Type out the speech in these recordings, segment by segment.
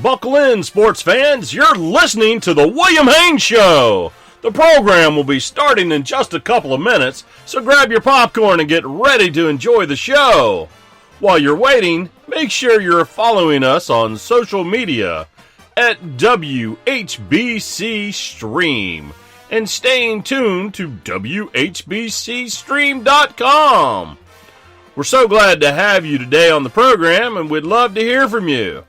Buckle in, sports fans. You're listening to The William Haynes Show. The program will be starting in just a couple of minutes, so grab your popcorn and get ready to enjoy the show. While you're waiting, make sure you're following us on social media at WHBC Stream and staying tuned to WHBCStream.com. We're so glad to have you today on the program, and we'd love to hear from you.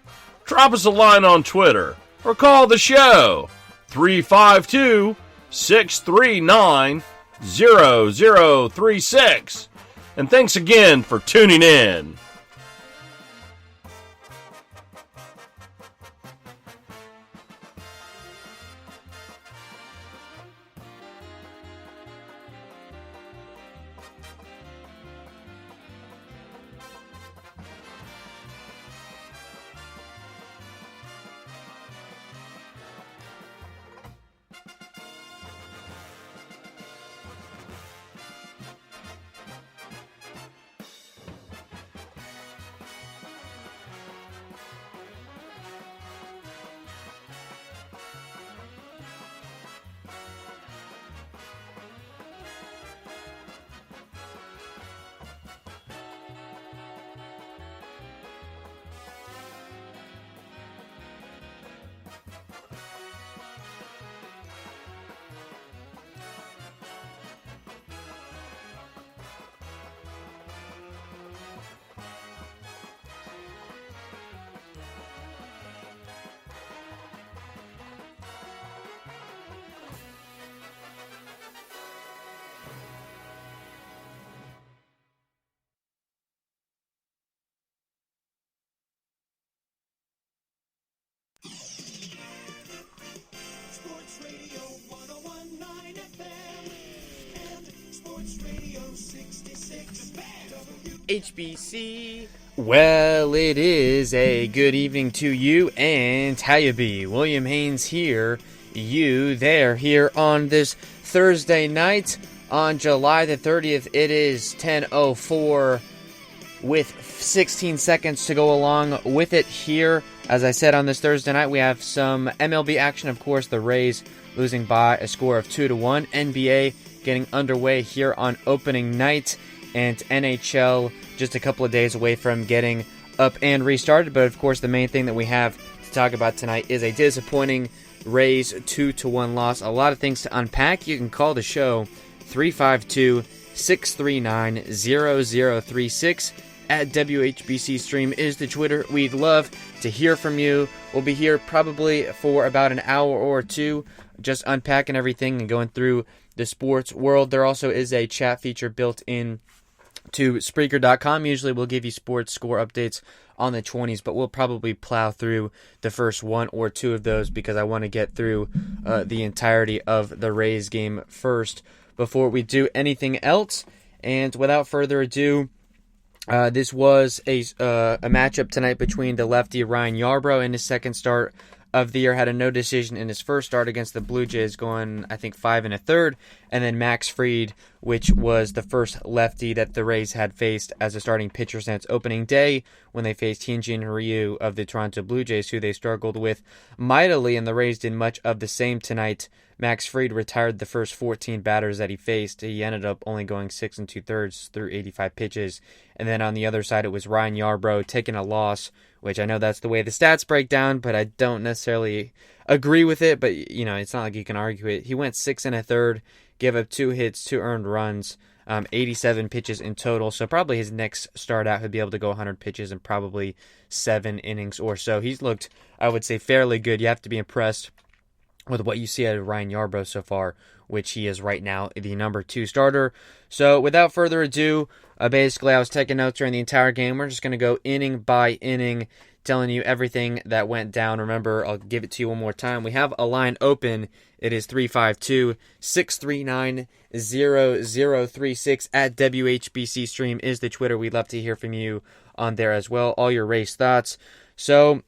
Drop us a line on Twitter or call the show 352-639-0036. And thanks again for tuning in. HBC. Well, it is a good evening to you, and how you be? William Haynes here, you there, here on this Thursday night on July the 30th. It is 10:04 with 16 seconds to go along with it here. As I said, on this Thursday night, we have some MLB action. Of course, the Rays losing by a score of 2-1. NBA getting underway here on opening night. And NHL just a couple of days away from getting up and restarted. But of course, the main thing that we have to talk about tonight is a disappointing Rays 2-1 loss. A lot of things to unpack. You can call the show 352-639-0036. At WHBC Stream is the Twitter. We'd love to hear from you. We'll be here probably for about an hour or two, just unpacking everything and going through the sports world. There also is a chat feature built in to Spreaker.com. Usually we'll give you sports score updates on the 20s, but we'll probably plow through the first one or two of those because I want to get through the entirety of the Rays game first before we do anything else. And without further ado, this was a matchup tonight between the lefty Ryan Yarbrough in his second start of the year. Had a no decision in his first start against the Blue Jays, going, I think, 5 1/3. And then Max Fried, which was the first lefty that the Rays had faced as a starting pitcher since opening day when they faced Hyunjin Ryu of the Toronto Blue Jays, who they struggled with mightily, and the Rays did much of the same tonight. Max Fried retired the first 14 batters that he faced. He ended up only going 6 2/3 through 85 pitches. And then on the other side, it was Ryan Yarbrough taking a loss, which I know that's the way the stats break down, but I don't necessarily agree with it. But, you know, it's not like you can argue it. He went 6 1/3, gave up 2 hits, 2 earned runs, 87 pitches in total. So probably his next start out, he'll be able to go 100 pitches in probably 7 innings or so. He's looked, I would say, fairly good. You have to be impressed with what you see out of Ryan Yarbrough so far, which he is right now the number 2 starter. So without further ado, basically I was taking notes during the entire game. We're just going to go inning by inning, telling you everything that went down. Remember, I'll give it to you one more time. We have a line open. It is 352-639-0036. At WHBC Stream is the Twitter. We'd love to hear from you on there as well. All your race thoughts. So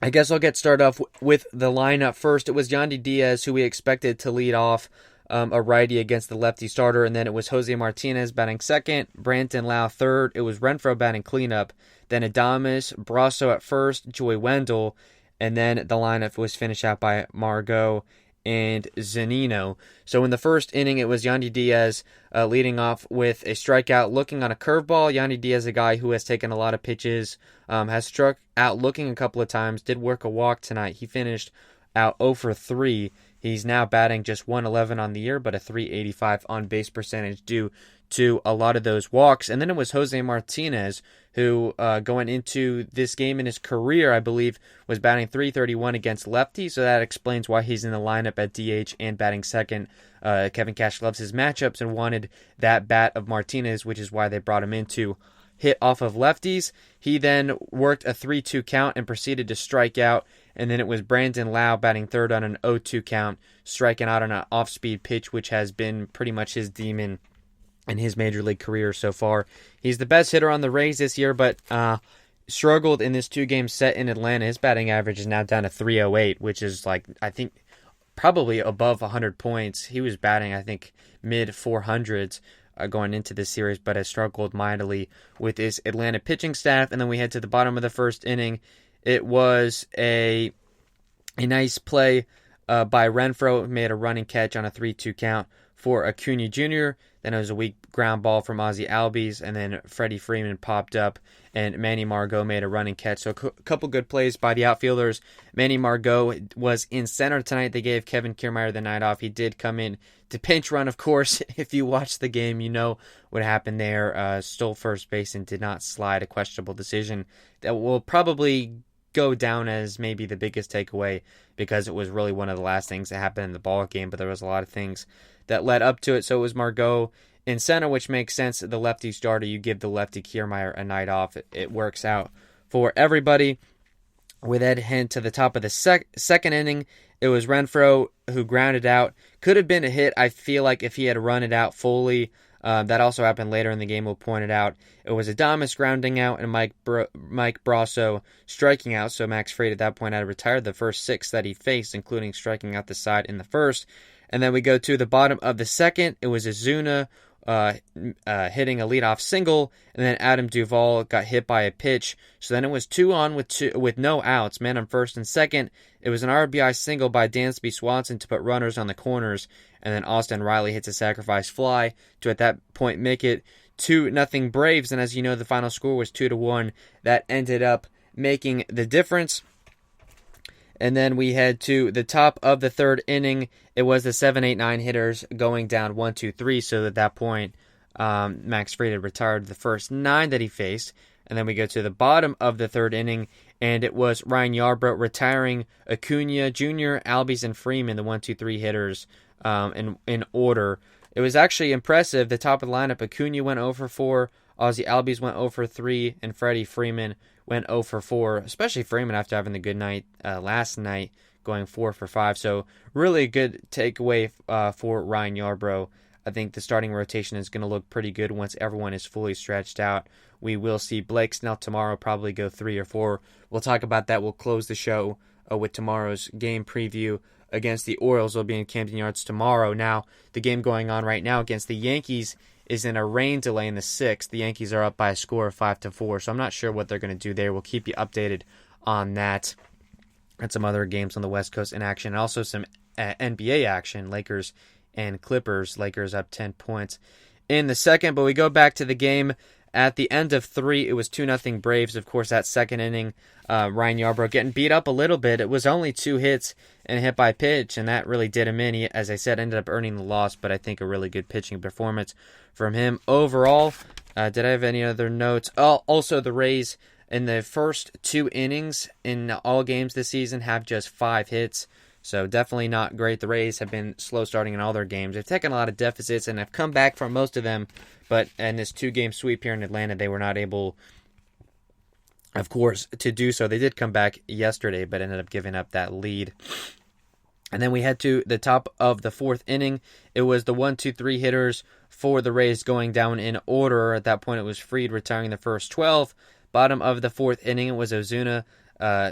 I guess I'll get started off with the lineup first. It was Yandy Diaz, who we expected to lead off, a righty against the lefty starter, and then it was Jose Martinez batting second, Brandon Lau third, it was Renfroe batting cleanup, then Adames, Brasso at first, Joey Wendell, And then the lineup was finished out by Margot and Zunino. So in the first inning, it was Yandy Diaz leading off with a strikeout, looking on a curveball. Yandy Diaz, a guy who has taken a lot of pitches, has struck out looking a couple of times, did work a walk tonight. He finished out 0 for 3. He's now batting just 111 on the year, but a 385 on-base percentage due to a lot of those walks. And then it was Jose Martinez, who going into this game in his career, I believe, was batting 331 against lefty, so that explains why he's in the lineup at DH and batting second. Kevin Cash loves his matchups and wanted that bat of Martinez, which is why they brought him in to hit off of lefties. He then worked a 3-2 count and proceeded to strike out, and then it was Brandon Lau batting third on an 0-2 count, striking out on an off-speed pitch, which has been pretty much his demon in his major league career so far. He's the best hitter on the Rays this year, but struggled in this 2-game set in Atlanta. His batting average is now down to 308, which is I think probably above 100 points. He was batting, I think, mid 400s going into this series, but has struggled mightily with his Atlanta pitching staff. And then we head to the bottom of the first inning. It was a nice play by Renfroe, who made a running catch on a 3-2 count for Acuna Jr. Then it was a weak ground ball from Ozzie Albies, and then Freddie Freeman popped up, and Manny Margot made a running catch. So a couple good plays by the outfielders. Manny Margot was in center tonight. They gave Kevin Kiermaier the night off. He did come in to pinch run, of course. If you watched the game, you know what happened there. Stole first base and did not slide, a questionable decision that will probably go down as maybe the biggest takeaway, because it was really one of the last things that happened in the ball game, but there was a lot of things that led up to it. So it was Margot in center, which makes sense. The lefty starter, you give the lefty Kiermaier a night off. It works out for everybody. We then head to the top of the second inning. It was Renfroe who grounded out. Could have been a hit, I feel like, if he had run it out fully. That also happened later in the game, we'll point it out. It was Adames grounding out and Mike Brasso striking out, so Max Fried at that point had retired the first 6 that he faced, including striking out the side in the first. And then we go to the bottom of the second. It was Azuna hitting a leadoff single, and then Adam Duvall got hit by a pitch. So then it was 2 on with no outs, man on first and second. It was an RBI single by Dansby Swanson to put runners on the corners, and then Austin Riley hits a sacrifice fly to at that point make it 2-0 Braves. And as you know, the final score was 2-1. That ended up making the difference. And then we head to the top of the third inning. It was the 7, 8, 9 hitters going down 1, 2, 3. So at that point, Max Fried had retired the first 9 that he faced. And then we go to the bottom of the third inning, and it was Ryan Yarbrough retiring Acuna Jr., Albies, and Freeman, the 1, 2, 3 hitters in order. It was actually impressive. The top of the lineup, Acuna went 0 for 4, Ozzie Albies went 0 for 3, and Freddie Freeman went 0 for 4, especially Freeman after having the good night last night, going 4 for 5. So really a good takeaway for Ryan Yarbrough. I think the starting rotation is going to look pretty good once everyone is fully stretched out. We will see Blake Snell tomorrow probably go 3 or 4. We'll talk about that. We'll close the show with tomorrow's game preview against the Orioles. Will be in Camden Yards tomorrow. Now, the game going on right now against the Yankees is in a rain delay in the 6th. The Yankees are up by a score of 5-4, so I'm not sure what they're going to do there. We'll keep you updated on that and some other games on the West Coast in action, and also some NBA action, Lakers and Clippers. Lakers up 10 points in the second, but we go back to the game. At the end of 3, it was 2-0 Braves. Of course, that second inning, Ryan Yarbrough getting beat up a little bit. It was only 2 hits and a hit by pitch, and that really did him in. He, as I said, ended up earning the loss, but I think a really good pitching performance from him overall. Did I have any other notes? Oh, also, the Rays in the first 2 innings in all games this season have just 5 hits. So definitely not great. The Rays have been slow starting in all their games. They've taken a lot of deficits and have come back from most of them. But in this 2-game sweep here in Atlanta, they were not able, of course, to do so. They did come back yesterday, but ended up giving up that lead. And then we head to the top of the 4th inning. It was the 1, 2, 3 hitters for the Rays going down in order. At that point, it was Fried retiring the first 12. Bottom of the 4th inning, it was Ozuna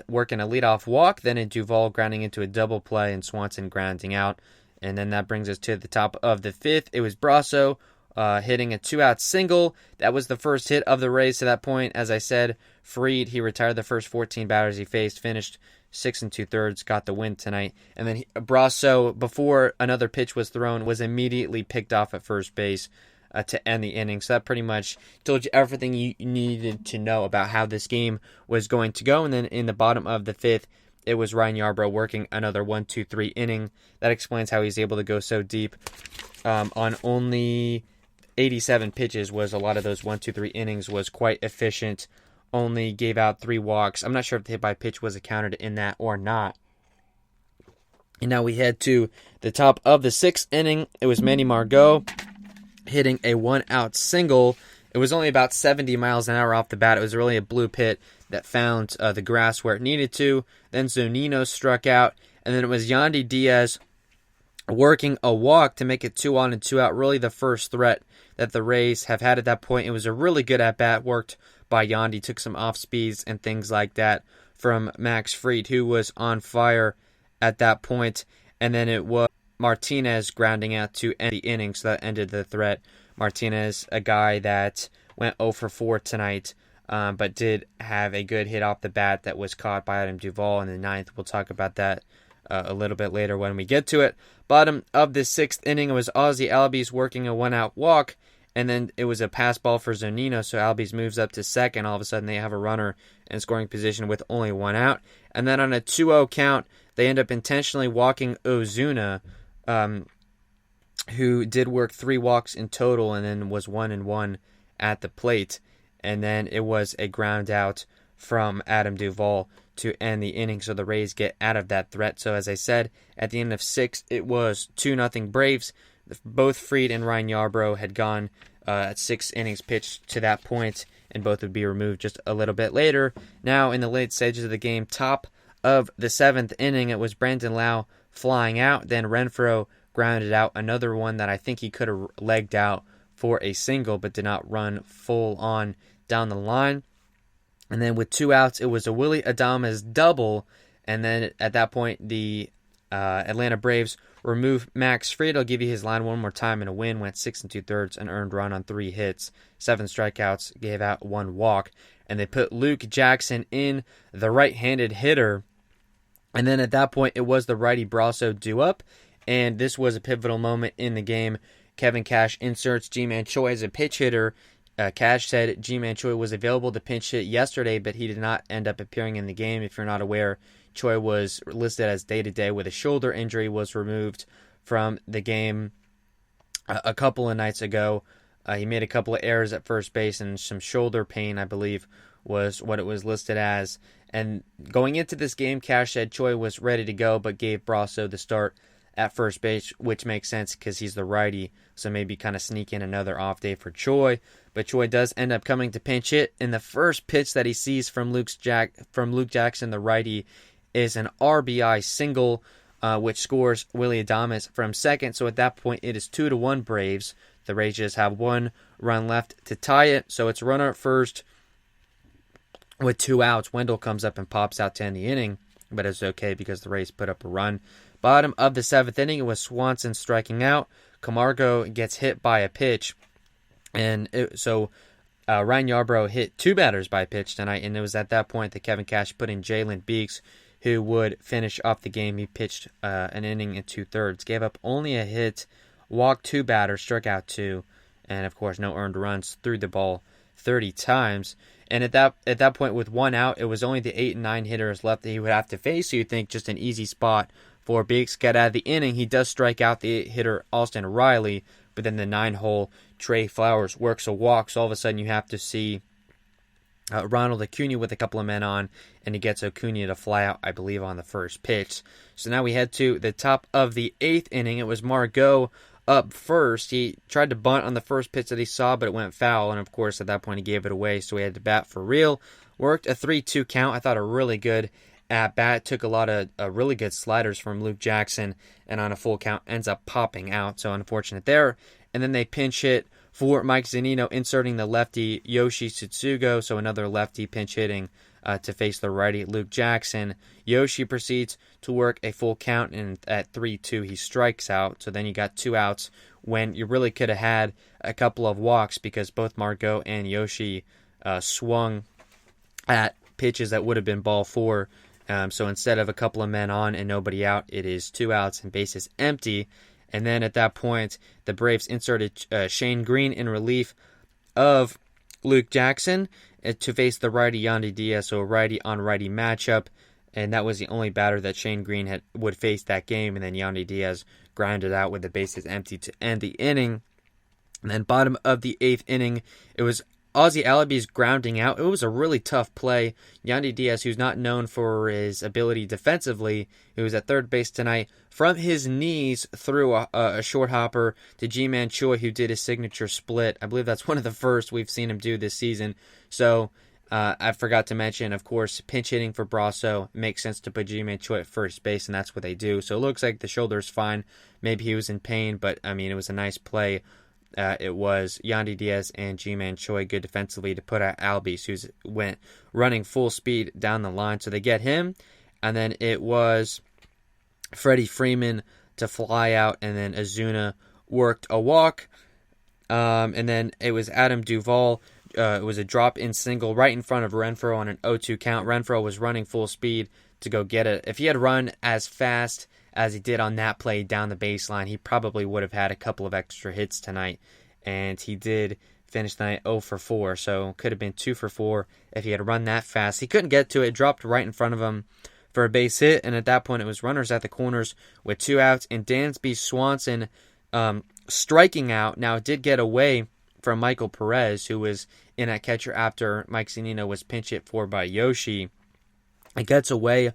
working a leadoff walk, then Duvall grounding into a double play, and Swanson grounding out. And then that brings us to the top of the 5th. It was Brasso hitting a 2-out single. That was the first hit of the Rays to that point. As I said, Fried, he retired the first 14 batters he faced, finished 6 2/3, got the win tonight. And then Brasso, before another pitch was thrown, was immediately picked off at first base to end the inning. So that pretty much told you everything you needed to know about how this game was going to go. And then in the bottom of the fifth, it was Ryan Yarbrough working another 1-2-3 inning. That explains how he's able to go so deep. On only 87 pitches, was a lot of those 1-2-3 innings, was quite efficient. Only gave out 3 walks. I'm not sure if the hit by pitch was accounted in that or not. And now we head to the top of the 6th inning. It was Manny Margot hitting a 1-out single. It was only about 70 miles an hour off the bat. It was really a blue pit that found the grass where it needed to. Then Zunino struck out. And then it was Yandy Diaz working a walk to make it 2-on and 2-out. Really the first threat that the Rays have had at that point. It was a really good at-bat worked by Yandy. Took some off speeds and things like that from Max Fried, who was on fire at that point. And then it was Martinez grounding out to end the inning, so that ended the threat. Martinez, a guy that went 0 for 4 tonight, but did have a good hit off the bat that was caught by Adam Duvall in the 9th. We'll talk about that a little bit later when we get to it. Bottom of the 6th inning, it was Ozzie Albies working a 1-out walk, and then it was a pass ball for Zunino, so Albies moves up to second. All of a sudden, they have a runner in scoring position with only 1 out. And then on a 2-0 count, they end up intentionally walking Ozuna, who did work 3 walks in total and then was 1-1 at the plate. And then it was a ground out from Adam Duvall to end the inning, so the Rays get out of that threat. So as I said, at the end of 6, it was 2-0 Braves. Both Fried and Ryan Yarbrough had gone at 6 innings pitched to that point, and both would be removed just a little bit later. Now in the late stages of the game, top of the 7th inning, it was Brandon Lau flying out. Then Renfroe grounded out another one that I think he could have legged out for a single, but did not run full on down the line. And then with 2 outs, it was a Willy Adames double. And then at that point, the Atlanta Braves removed Max Fried. I'll give you his line one more time. And a win, went 6 2/3, an earned run on 3 hits, 7 strikeouts, gave out 1 walk. And they put Luke Jackson in, the right-handed hitter. And then at that point, it was the righty Brasso due up. And this was a pivotal moment in the game. Kevin Cash inserts G-Man Choi as a pitch hitter. Cash said G-Man Choi was available to pinch hit yesterday, but he did not end up appearing in the game. If you're not aware, Choi was listed as day-to-day with a shoulder injury, was removed from the game a couple of nights ago. He made a couple of errors at first base and some shoulder pain, I believe, was what it was listed as. And going into this game, Cash said Choi was ready to go, but gave Brasso the start at first base, which makes sense because he's the righty, so maybe kind of sneak in another off day for Choi. But Choi does end up coming to pinch hit, and the first pitch that he sees from Luke Jackson, the righty, is an RBI single, which scores Willy Adames from second. So at that point, it is 2-1 Braves. The Rays just have 1 run left to tie it, so it's runner at first with 2 outs. Wendell comes up and pops out to end the inning, but it's okay because the Rays put up a run. Bottom of the 7th inning, it was Swanson striking out. Camargo gets hit by a pitch. And Ryan Yarbrough hit 2 batters by pitch tonight, and it was at that point that Kevin Cash put in Jalen Beeks, who would finish off the game. He pitched an inning and 2/3, gave up only a hit, walked 2 batters, struck out 2, and of course no earned runs, threw the ball 30 times. And at that point, with 1 out, it was only the 8 and 9 hitters left that he would have to face. So you think just an easy spot for Beeks. Get out of the inning. He does strike out the 8 hitter Austin Riley, but then the 9-hole Trey Flowers works a walk. So all of a sudden you have to see Ronald Acuna with a couple of men on, and he gets Acuna to fly out, I believe, on the first pitch. So now we head to the top of the 8th inning. It was Margot up first. He tried to bunt on the first pitch that he saw, but it went foul, and of course at that point he gave it away, so he had to bat for real. Worked a 3-2 count. I thought a really good at bat. Took a lot of really good sliders from Luke Jackson, and on a full count ends up popping out, so unfortunate there. And then they pinch hit for Mike Zunino, inserting the lefty Yoshi Tsutsugo, so another lefty pinch hitting to face the righty Luke Jackson. Yoshi proceeds to work a full count, and at 3-2 he strikes out. So then you got 2 outs when you really could have had a couple of walks, because both Margot and Yoshi swung at pitches that would have been ball 4 So instead of a couple of men on and nobody out, it is 2 outs and bases empty. And then at that point, the Braves inserted Shane Green in relief of Luke Jackson to face the righty Yandy Diaz, so a righty-on-righty matchup. And that was the only batter that Shane Green would face that game. And then Yandy Diaz grounded out with the bases empty to end the inning. And then bottom of the 8th inning, it was Ozzie Albies grounding out. It was a really tough play. Yandy Diaz, who's not known for his ability defensively, who was at third base tonight, from his knees threw a short hopper to Ji-Man Choi, who did his signature split. I believe that's one of the first we've seen him do this season. So I forgot to mention, of course, pinch hitting for Brasso. Makes sense to put Ji-Man Choi at first base, and that's what they do. So it looks like the shoulder's fine. Maybe he was in pain, but, I mean, it was a nice play. It was Yandy Diaz and Ji-Man Choi good defensively to put out Albies, who went running full speed down the line. So they get him, and then it was Freddie Freeman to fly out, and then Ozuna worked a walk. And then it was Adam Duvall. It was a drop-in single right in front of Renfroe on an 0-2 count. Renfroe was running full speed to go get it. If he had run as fast as he did on that play down the baseline, he probably would have had a couple of extra hits tonight. And he did finish the night 0 for 4, so could have been 2 for 4 if he had run that fast. He couldn't get to it, dropped right in front of him for a base hit, and at that point it was runners at the corners with 2 outs, and Dansby Swanson striking out. Now it did get away from Michael Perez, who was in at catcher after Mike Zunino was pinch hit for by Yoshi. It gets away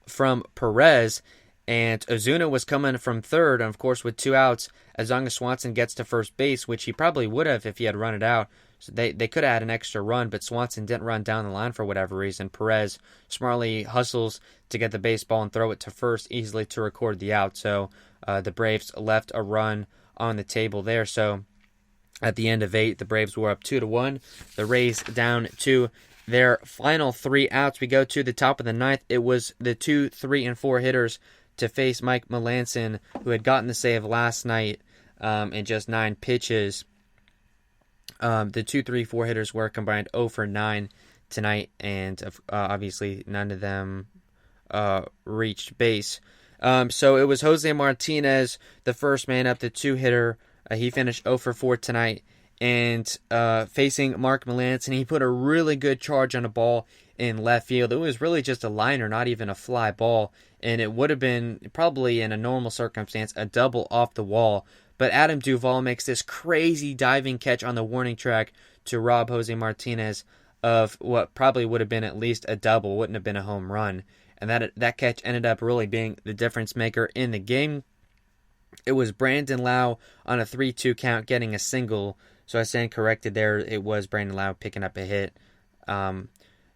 from Perez, and Ozuna was coming from third, and of course with 2 outs, as long as Swanson gets to first base, which he probably would have if he had run it out. So they could have had an extra run, but Swanson didn't run down the line for whatever reason. Perez smartly hustles to get the baseball and throw it to first easily to record the out. So the Braves left a run on the table there. So at the end of 8, the Braves were up 2-1. The Rays down to their final 3 outs. We go to the top of the 9th. It was the 2, 3, and 4 hitters to face Mike Melanson, who had gotten the save last night in just 9 pitches. The 2, 3, 4 hitters were combined 0 for 9 tonight, and obviously none of them reached base. So it was Jose Martinez, the first man up, the 2-hitter. He finished 0 for 4 tonight, and facing Mark Melanson, he put a really good charge on a ball in left field. It was really just a liner, not even a fly ball, and it would have been probably in a normal circumstance a double off the wall. But Adam Duvall makes this crazy diving catch on the warning track to rob Jose Martinez of what probably would have been at least a double, wouldn't have been a home run. And that catch ended up really being the difference maker in the game. It was Brandon Lau on a 3-2 count getting a single. So I stand corrected there. It was Brandon Lau picking up a hit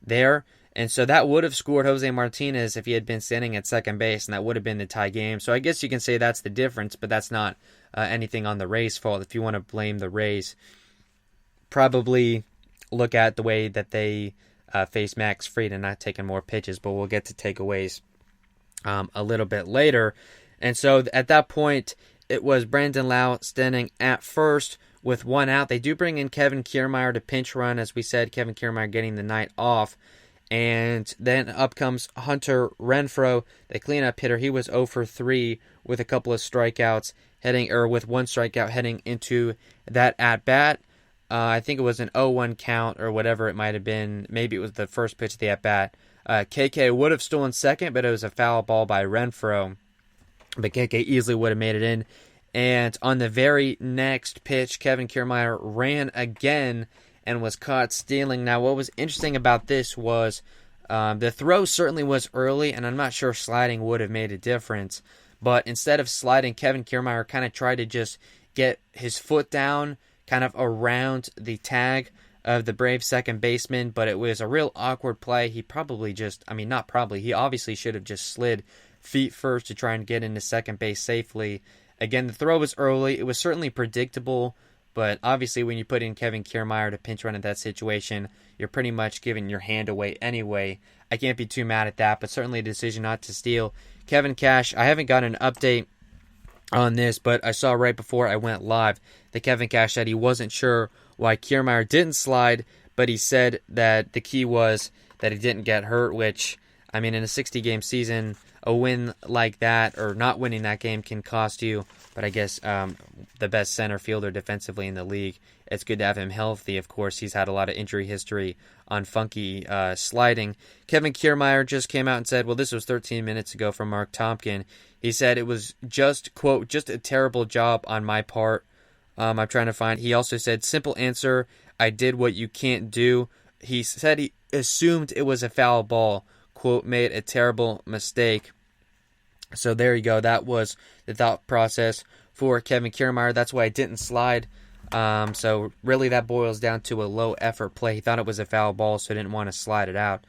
there. And so that would have scored Jose Martinez if he had been standing at second base, and that would have been the tie game. So I guess you can say that's the difference, but that's not anything on the Rays' fault. If you want to blame the Rays, probably look at the way that they face Max Fried and not taking more pitches, but we'll get to takeaways a little bit later. And so at that point, it was Brandon Lau standing at first with 1 out. They do bring in Kevin Kiermaier to pinch run, as we said, Kevin Kiermaier getting the night off. And then up comes Hunter Renfroe, the cleanup hitter. He was 0 for 3 with a couple of strikeouts with 1 strikeout heading into that at-bat. I think it was an 0-1 count or whatever it might have been. Maybe it was the first pitch of the at-bat. KK would have stolen second, but it was a foul ball by Renfroe. But KK easily would have made it in. And on the very next pitch, Kevin Kiermaier ran again and was caught stealing. Now, what was interesting about this was the throw certainly was early, and I'm not sure sliding would have made a difference. But instead of sliding, Kevin Kiermaier kind of tried to just get his foot down kind of around the tag of the Braves second baseman, but it was a real awkward play. He he obviously should have just slid feet first to try and get into second base safely. Again, the throw was early. It was certainly predictable, but obviously when you put in Kevin Kiermaier to pinch run in that situation, you're pretty much giving your hand away anyway. I can't be too mad at that, but certainly a decision not to steal. Kevin Cash, I haven't got an update on this, but I saw right before I went live that Kevin Cash said he wasn't sure why Kiermaier didn't slide, but he said that the key was that he didn't get hurt, which I mean, in a 60-game season, a win like that or not winning that game can cost you. But I guess the best center fielder defensively in the league, it's good to have him healthy. Of course, he's had a lot of injury history on funky sliding. Kevin Kiermaier just came out and said, well, this was 13 minutes ago from Mark Tompkin. He said it was just, quote, just a terrible job on my part. I'm trying to find. He also said, simple answer, I did what you can't do. He said he assumed it was a foul ball. Quote, made a terrible mistake. So there you go. That was the thought process for Kevin Kiermaier. That's why I didn't slide. So really that boils down to a low effort play. He thought it was a foul ball, so didn't want to slide it out,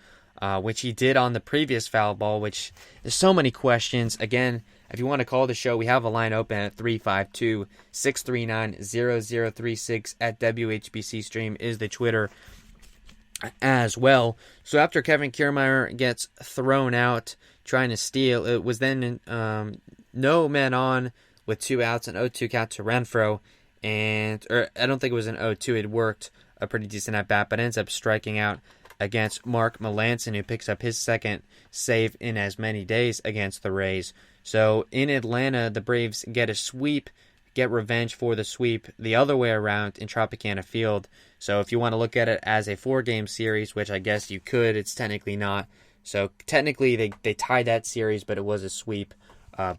which he did on the previous foul ball, which there's so many questions. Again, if you want to call the show, we have a line open at 352-639-0036 at WHBC Stream is the Twitter as well. So after Kevin Kiermaier gets thrown out trying to steal, it was then no men on with 2 outs, an 0-2 count to Renfroe, or I don't think it was an 0-2. It worked a pretty decent at bat, but ends up striking out against Mark Melancon, who picks up his second save in as many days against the Rays. So in Atlanta, the Braves get a sweep, get revenge for the sweep the other way around in Tropicana Field. So if you want to look at it as a 4-game series, which I guess you could, it's technically not. So technically they tied that series, but it was a sweep.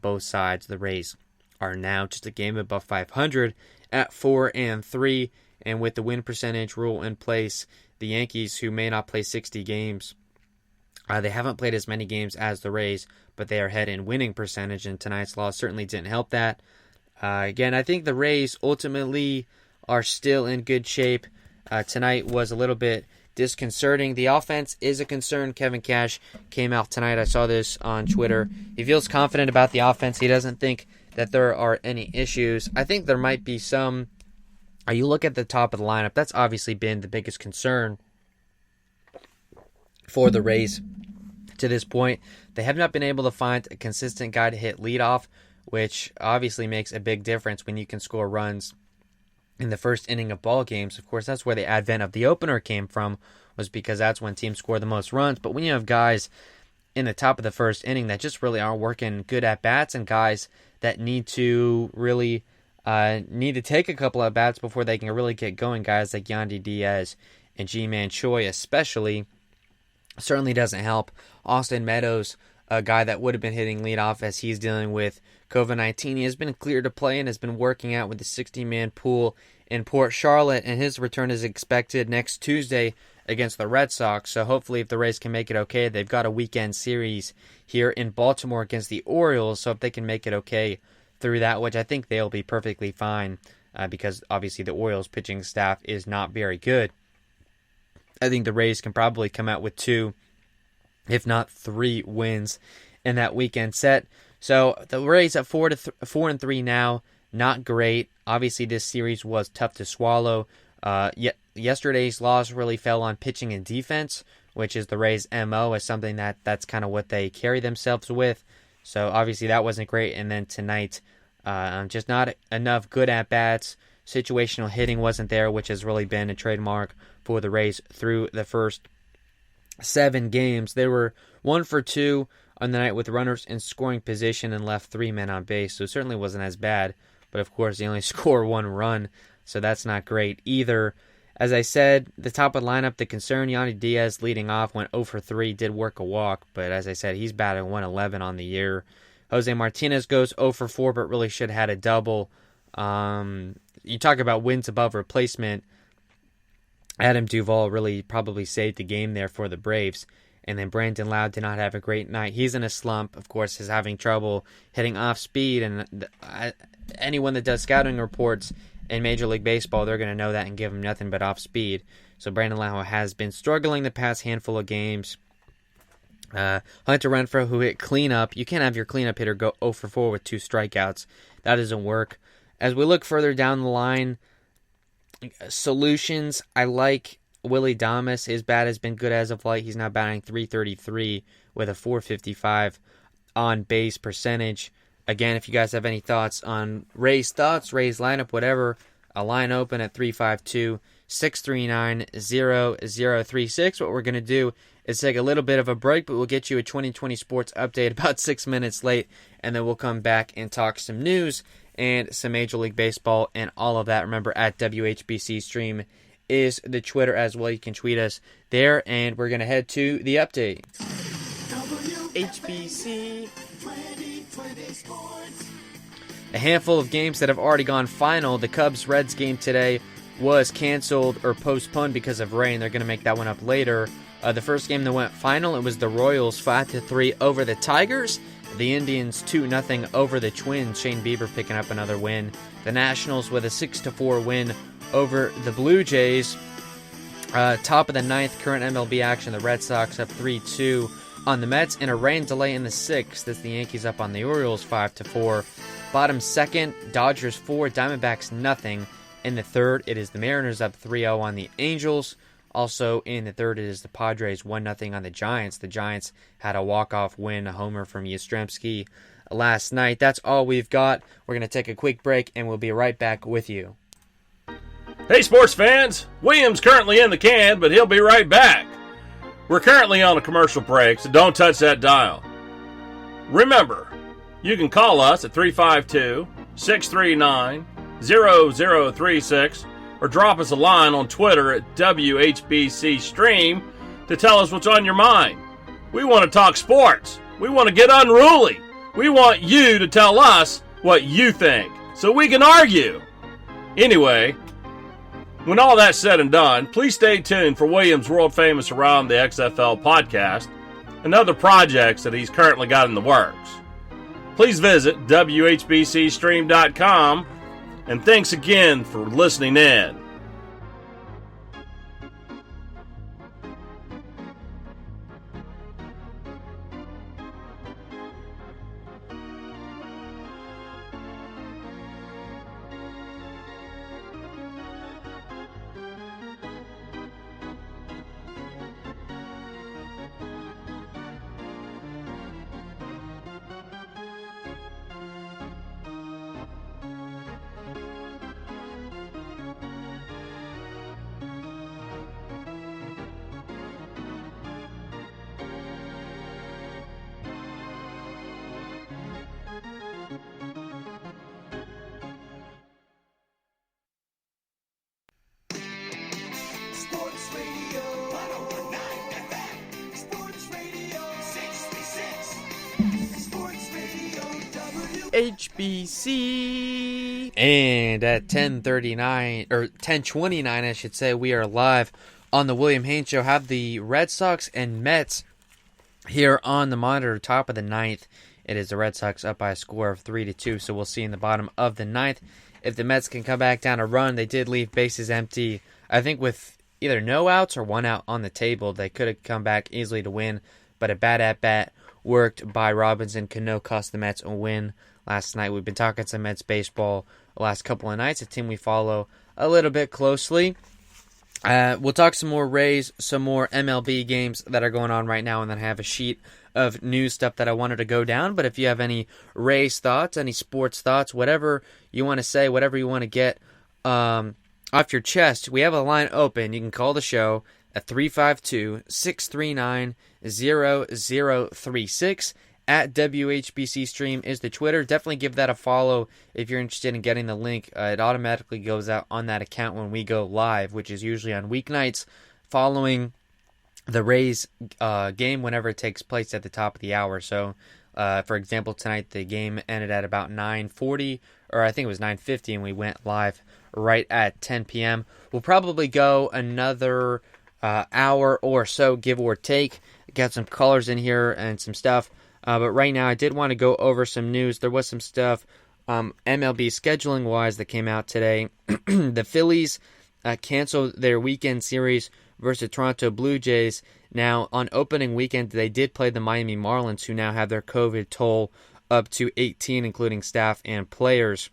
Both sides. The Rays are now just a game above 500 at 4-3, and with the win percentage rule in place, the Yankees, who may not play 60 games, they haven't played as many games as the Rays, but they are ahead in winning percentage, and tonight's loss certainly didn't help that. Again, I think the Rays ultimately are still in good shape. Tonight was a little bit disconcerting. The offense is a concern. Kevin Cash came out tonight. I saw this on Twitter. He feels confident about the offense. He doesn't think that there are any issues. I think there might be some. You look at the top of the lineup, that's obviously been the biggest concern for the Rays to this point. They have not been able to find a consistent guy to hit leadoff, which obviously makes a big difference when you can score runs in the first inning of ball games. Of course, that's where the advent of the opener came from, was because that's when teams score the most runs. But when you have guys in the top of the first inning that just really aren't working good at bats, and guys that need to really need to take a couple of bats before they can really get going, guys like Yandy Diaz and G-Man Choi especially, certainly doesn't help. Austin Meadows, a guy that would have been hitting leadoff as he's dealing with COVID-19. He has been cleared to play and has been working out with the 60-man pool in Port Charlotte, and his return is expected next Tuesday against the Red Sox. So hopefully if the Rays can make it okay, they've got a weekend series here in Baltimore against the Orioles, so if they can make it okay through that, which I think they'll be perfectly fine, because obviously the Orioles pitching staff is not very good. I think the Rays can probably come out with 2, if not 3 wins in that weekend set. So the Rays at 4-3 now, not great. Obviously, this series was tough to swallow. Yesterday's loss really fell on pitching and defense, which is the Rays' MO, is something that's kind of what they carry themselves with. So obviously that wasn't great. And then tonight, just not enough good at bats. Situational hitting wasn't there, which has really been a trademark for the Rays through the first 7 games. They were 1 for 2 on the night with runners in scoring position and left 3 men on base, so it certainly wasn't as bad. But of course, they only score 1 run, so that's not great either. As I said, the top of the lineup, the concern, Yandy Diaz leading off, went 0 for 3, did work a walk, but as I said, he's batting 111 on the year. Jose Martinez goes 0 for 4, but really should have had a double. You talk about wins above replacement. Adam Duvall really probably saved the game there for the Braves. And then Brandon Lowe did not have a great night. He's in a slump, of course, is having trouble hitting off speed. And anyone that does scouting reports in Major League Baseball, they're going to know that and give him nothing but off speed. So Brandon Lowe has been struggling the past handful of games. Hunter Renfroe, who hit cleanup. You can't have your cleanup hitter go 0 for 4 with 2 strikeouts. That doesn't work. As we look further down the line, solutions, I like Willie Damas. His bat has been good as of late. He's now batting .333 with a .455 on base percentage. Again, if you guys have any thoughts on Rays lineup, whatever, a line open at 639-0036. What we're going to do is take a little bit of a break, but we'll get you a 2020 sports update about 6 minutes late, and then we'll come back and talk some news and some Major League Baseball and all of that. Remember, at WHBC Stream is the Twitter as well. You can tweet us there, and we're going to head to the update. HBC. A handful of games that have already gone final. The Cubs-Reds game today was canceled or postponed because of rain. They're going to make that one up later. The first game that went final, it was the Royals 5-3 over the Tigers. The Indians 2-0 over the Twins. Shane Bieber picking up another win. The Nationals with a 6-4 win over the Blue Jays. Top of the ninth, current MLB action. The Red Sox up 3-2 on the Mets. And a rain delay in the sixth. That's the Yankees up on the Orioles 5-4. Bottom second, Dodgers 4, Diamondbacks nothing. In the third, it is the Mariners up 3-0 on the Angels. Also in the third, it is the Padres 1-0 on the Giants. The Giants had a walk-off win, a homer from Yastrzemski last night. That's all we've got. We're going to take a quick break, and we'll be right back with you. Hey, sports fans. William's currently in the can, but he'll be right back. We're currently on a commercial break, so don't touch that dial. Remember, you can call us at 352-639-0036 or drop us a line on Twitter at WHBC Stream to tell us what's on your mind. We want to talk sports. We want to get unruly. We want you to tell us what you think so we can argue. Anyway, when all that's said and done, please stay tuned for William's world-famous Around the XFL podcast and other projects that he's currently got in the works. Please visit WHBCstream.com, and thanks again for listening in. Sports Radio 101.9 FM. Sports Radio 636. Sports Radio HBC. And at 10:39 or 10:29, I should say, we are live on the William Haynes Show. Have the Red Sox and Mets here on the monitor, top of the ninth. It is the Red Sox up by a score of 3-2, so we'll see in the bottom of the ninth if the Mets can come back down a run. They did leave bases empty, I think, with either no outs or one out on the table. They could have come back easily to win, but a bad at-bat worked by Robinson Cano cost the Mets a win last night. We've been talking some Mets baseball the last couple of nights, a team we follow a little bit closely. We'll talk some more Rays, some more MLB games that are going on right now, and then I have a sheet of news stuff that I wanted to go down. But if you have any Rays thoughts, any sports thoughts, whatever you want to say, whatever you want to get off your chest, we have a line open. You can call the show at 352-639-0036. At WHBC Stream is the Twitter. Definitely give that a follow if you're interested in getting the link. It automatically goes out on that account when we go live, which is usually on weeknights following the Rays game whenever it takes place at the top of the hour. So, for example, tonight the game ended at about 9:40, or I think it was 9:50, and we went live right at 10 p.m. We'll probably go another hour or so, give or take. Got some callers in here and some stuff. But right now, I did want to go over some news. There was some stuff MLB scheduling-wise that came out today. The Phillies canceled their weekend series versus the Toronto Blue Jays. Now, on opening weekend, they did play the Miami Marlins, who now have their COVID toll up to 18, including staff and players.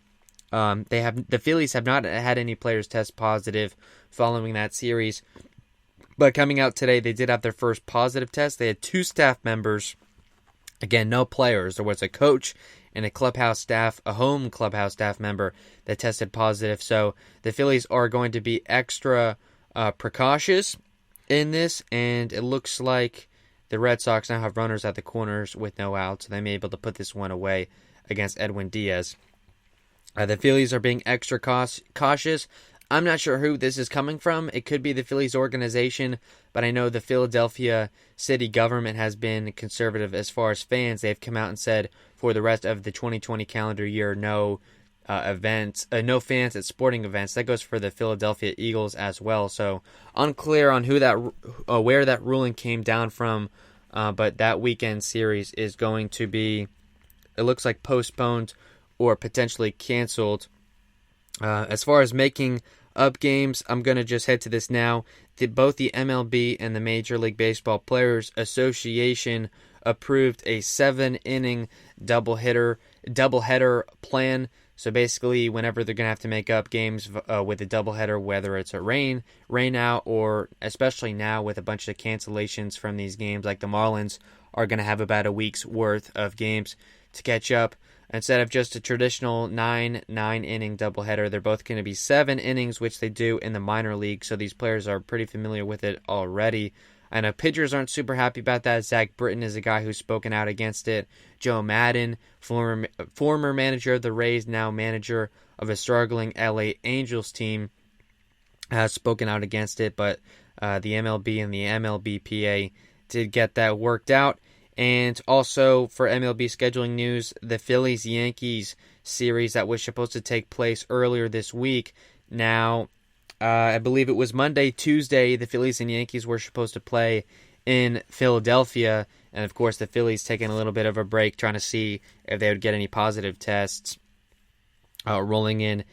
The Phillies have not had any players test positive following that series. But coming out today, they did have their first positive test. They had two staff members. Again, no players. There was a coach and a home clubhouse staff member that tested positive. So the Phillies are going to be extra precautious in this, and it looks like the Red Sox now have runners at the corners with no outs, so they may be able to put this one away against Edwin Diaz. The Phillies are being extra cautious. I'm not sure who this is coming from. It could be the Phillies organization, but I know the Philadelphia city government has been conservative as far as fans. They've come out and said for the rest of the 2020 calendar year, no no fans at sporting events. That goes for the Philadelphia Eagles as well. So unclear on where that ruling came down from, but that weekend series is going to be, it looks like, postponed or potentially canceled. As far as making up games, I'm going to just head to this now. Both the MLB and the Major League Baseball Players Association approved a 7-inning doubleheader plan. So basically, whenever they're going to have to make up games with a doubleheader, whether it's a rain out, or especially now with a bunch of cancellations from these games, like the Marlins are going to have about a week's worth of games to catch up. Instead of just a traditional 9-inning doubleheader, they're both going to be 7 innings, which they do in the minor league. So these players are pretty familiar with it already. I know pitchers aren't super happy about that. Zach Britton is a guy who's spoken out against it. Joe Madden, former manager of the Rays, now manager of a struggling LA Angels team, has spoken out against it. But the MLB and the MLBPA did get that worked out. And also, for MLB scheduling news, the Phillies-Yankees series that was supposed to take place earlier this week. Now, I believe it was Monday, Tuesday, the Phillies and Yankees were supposed to play in Philadelphia. And, of course, the Phillies taking a little bit of a break, trying to see if they would get any positive tests rolling in.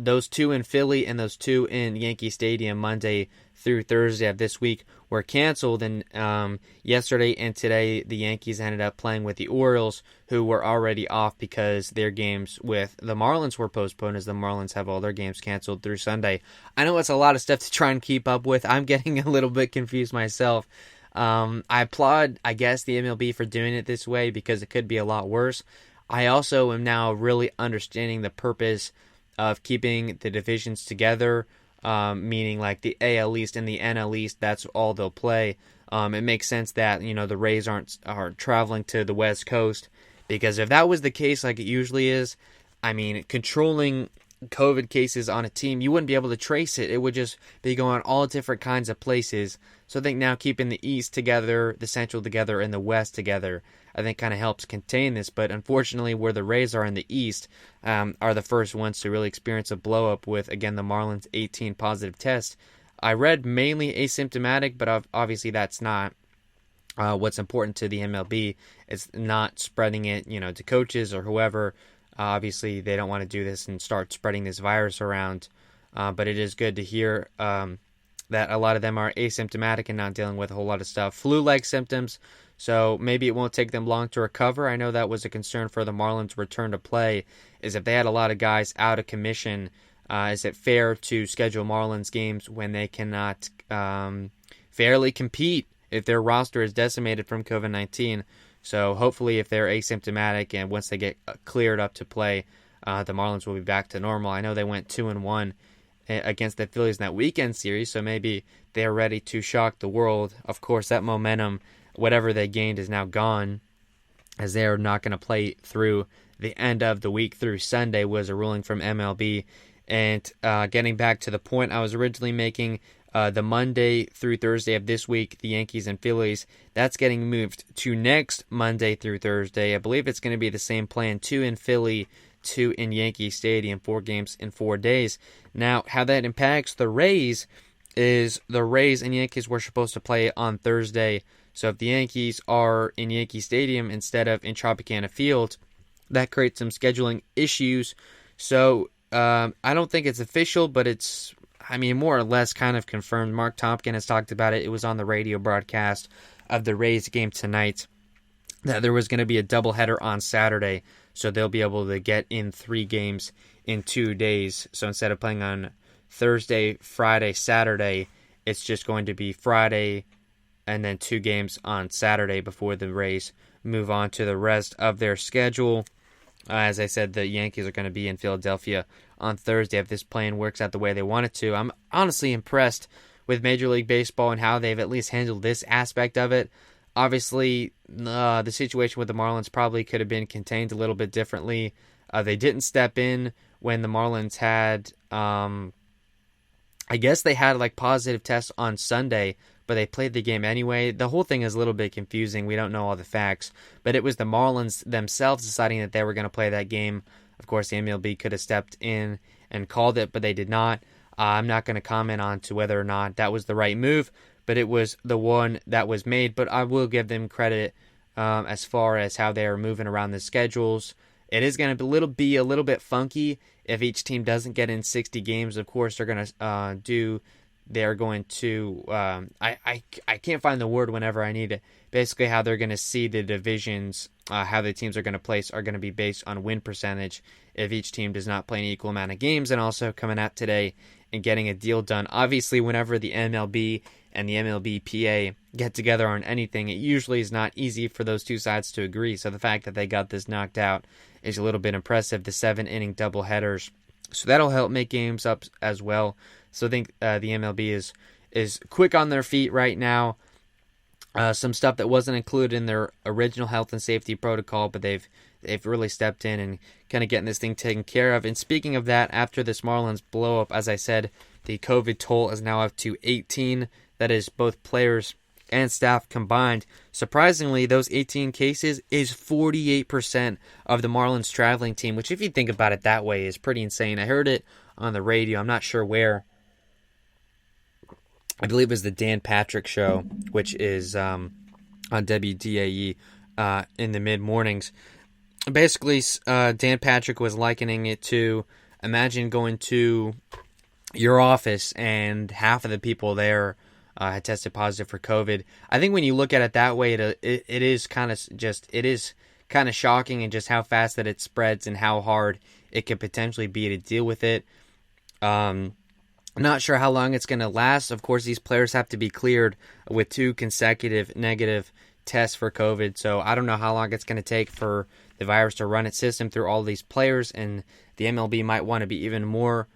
Those two in Philly and those two in Yankee Stadium Monday through Thursday of this week were canceled, and yesterday and today the Yankees ended up playing with the Orioles, who were already off because their games with the Marlins were postponed, as the Marlins have all their games canceled through Sunday. I know it's a lot of stuff to try and keep up with. I'm getting a little bit confused myself. I applaud, I guess, the MLB for doing it this way because it could be a lot worse. I also am now really understanding the purpose of keeping the divisions together, meaning like the AL East and the NL East, that's all they'll play. It makes sense that, the Rays aren't traveling to the West Coast, because if that was the case like it usually is, I mean, controlling COVID cases on a team, you wouldn't be able to trace it. It would just be going all different kinds of places. So I think now keeping the East together, the Central together, and the West together, I think kind of helps contain this. But unfortunately, where the Rays are in the East are the first ones to really experience a blow-up with, again, the Marlins' 18 positive tests. I read mainly asymptomatic, but obviously that's not what's important to the MLB. It's not spreading it, to coaches or whoever. Obviously, they don't want to do this and start spreading this virus around. But it is good to hear that a lot of them are asymptomatic and not dealing with a whole lot of stuff. Flu-like symptoms, so maybe it won't take them long to recover. I know that was a concern for the Marlins' return to play, is if they had a lot of guys out of commission, is it fair to schedule Marlins games when they cannot fairly compete if their roster is decimated from COVID-19? So hopefully if they're asymptomatic and once they get cleared up to play, the Marlins will be back to normal. I know they went 2-1 against the Phillies in that weekend series, so maybe they're ready to shock the world. Of course, that momentum, whatever they gained, is now gone, as they are not going to play through the end of the week through Sunday, was a ruling from MLB. And getting back to the point I was originally making, the Monday through Thursday of this week, the Yankees and Phillies, that's getting moved to next Monday through Thursday. I believe it's going to be the same plan, 2 in Philly, 2 in Yankee Stadium, 4 games in 4 days. Now, how that impacts the Rays is the Rays and Yankees were supposed to play on Thursday. So if the Yankees are in Yankee Stadium instead of in Tropicana Field, that creates some scheduling issues. So I don't think it's official, but it's, more or less kind of confirmed. Mark Tompkin has talked about it. It was on the radio broadcast of the Rays game tonight that there was going to be a doubleheader on Saturday, so they'll be able to get in 3 games in 2 days. So instead of playing on Thursday, Friday, Saturday, it's just going to be Friday and then 2 games on Saturday before the Rays move on to the rest of their schedule. As I said, the Yankees are going to be in Philadelphia on Thursday if this plan works out the way they want it to. I'm honestly impressed with Major League Baseball and how they've at least handled this aspect of it. Obviously, the situation with the Marlins probably could have been contained a little bit differently. They didn't step in when the Marlins had, I guess they had like positive tests on Sunday, but they played the game anyway. The whole thing is a little bit confusing. We don't know all the facts, but it was the Marlins themselves deciding that they were going to play that game. Of course, the MLB could have stepped in and called it, but they did not. I'm not going to comment on to whether or not that was the right move, but it was the one that was made. But I will give them credit as far as how they are moving around the schedules. It is going to be a little bit funky if each team doesn't get in 60 games. Of course, they're going to I can't find the word whenever I need it. Basically, how they're going to see the divisions, how the teams are going to place, are going to be based on win percentage if each team does not play an equal amount of games, and also coming out today and getting a deal done. Obviously, whenever the MLB and the MLBPA get together on anything, it usually is not easy for those two sides to agree. So the fact that they got this knocked out is a little bit impressive. The 7-inning doubleheaders, so that'll help make games up as well. So I think the MLB is quick on their feet right now. Some stuff that wasn't included in their original health and safety protocol, but they've really stepped in and kind of getting this thing taken care of. And speaking of that, after this Marlins blow up, as I said, the COVID toll is now up to 18. That is both players and staff combined. Surprisingly, those 18 cases is 48% of the Marlins traveling team, which if you think about it that way is pretty insane. I heard it on the radio. I'm not sure where. I believe it was the Dan Patrick Show, which is on WDAE in the mid-mornings. Basically, Dan Patrick was likening it to, imagine going to your office and half of the people there had tested positive for COVID. I think when you look at it that way, it is kind of shocking, and just how fast that it spreads and how hard it could potentially be to deal with it. Not sure how long it's going to last. Of course, these players have to be cleared with 2 consecutive negative tests for COVID, so I don't know how long it's going to take for the virus to run its system through all these players, and the MLB might want to be even more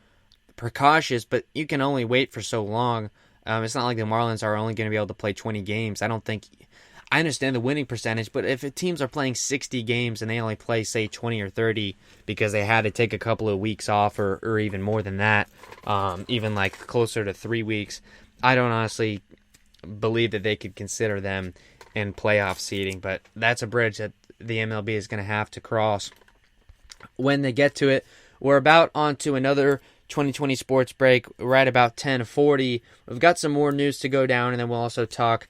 precautious, but you can only wait for so long. It's not like the Marlins are only going to be able to play 20 games. I understand the winning percentage, but if teams are playing 60 games and they only play, say, 20 or 30 because they had to take a couple of weeks off or even more than that, even like closer to 3 weeks, I don't honestly believe that they could consider them in playoff seeding, but that's a bridge that the MLB is going to have to cross when they get to it. We're about on to another 2020 sports break right about 10:40. We've got some more news to go down, and then we'll also talk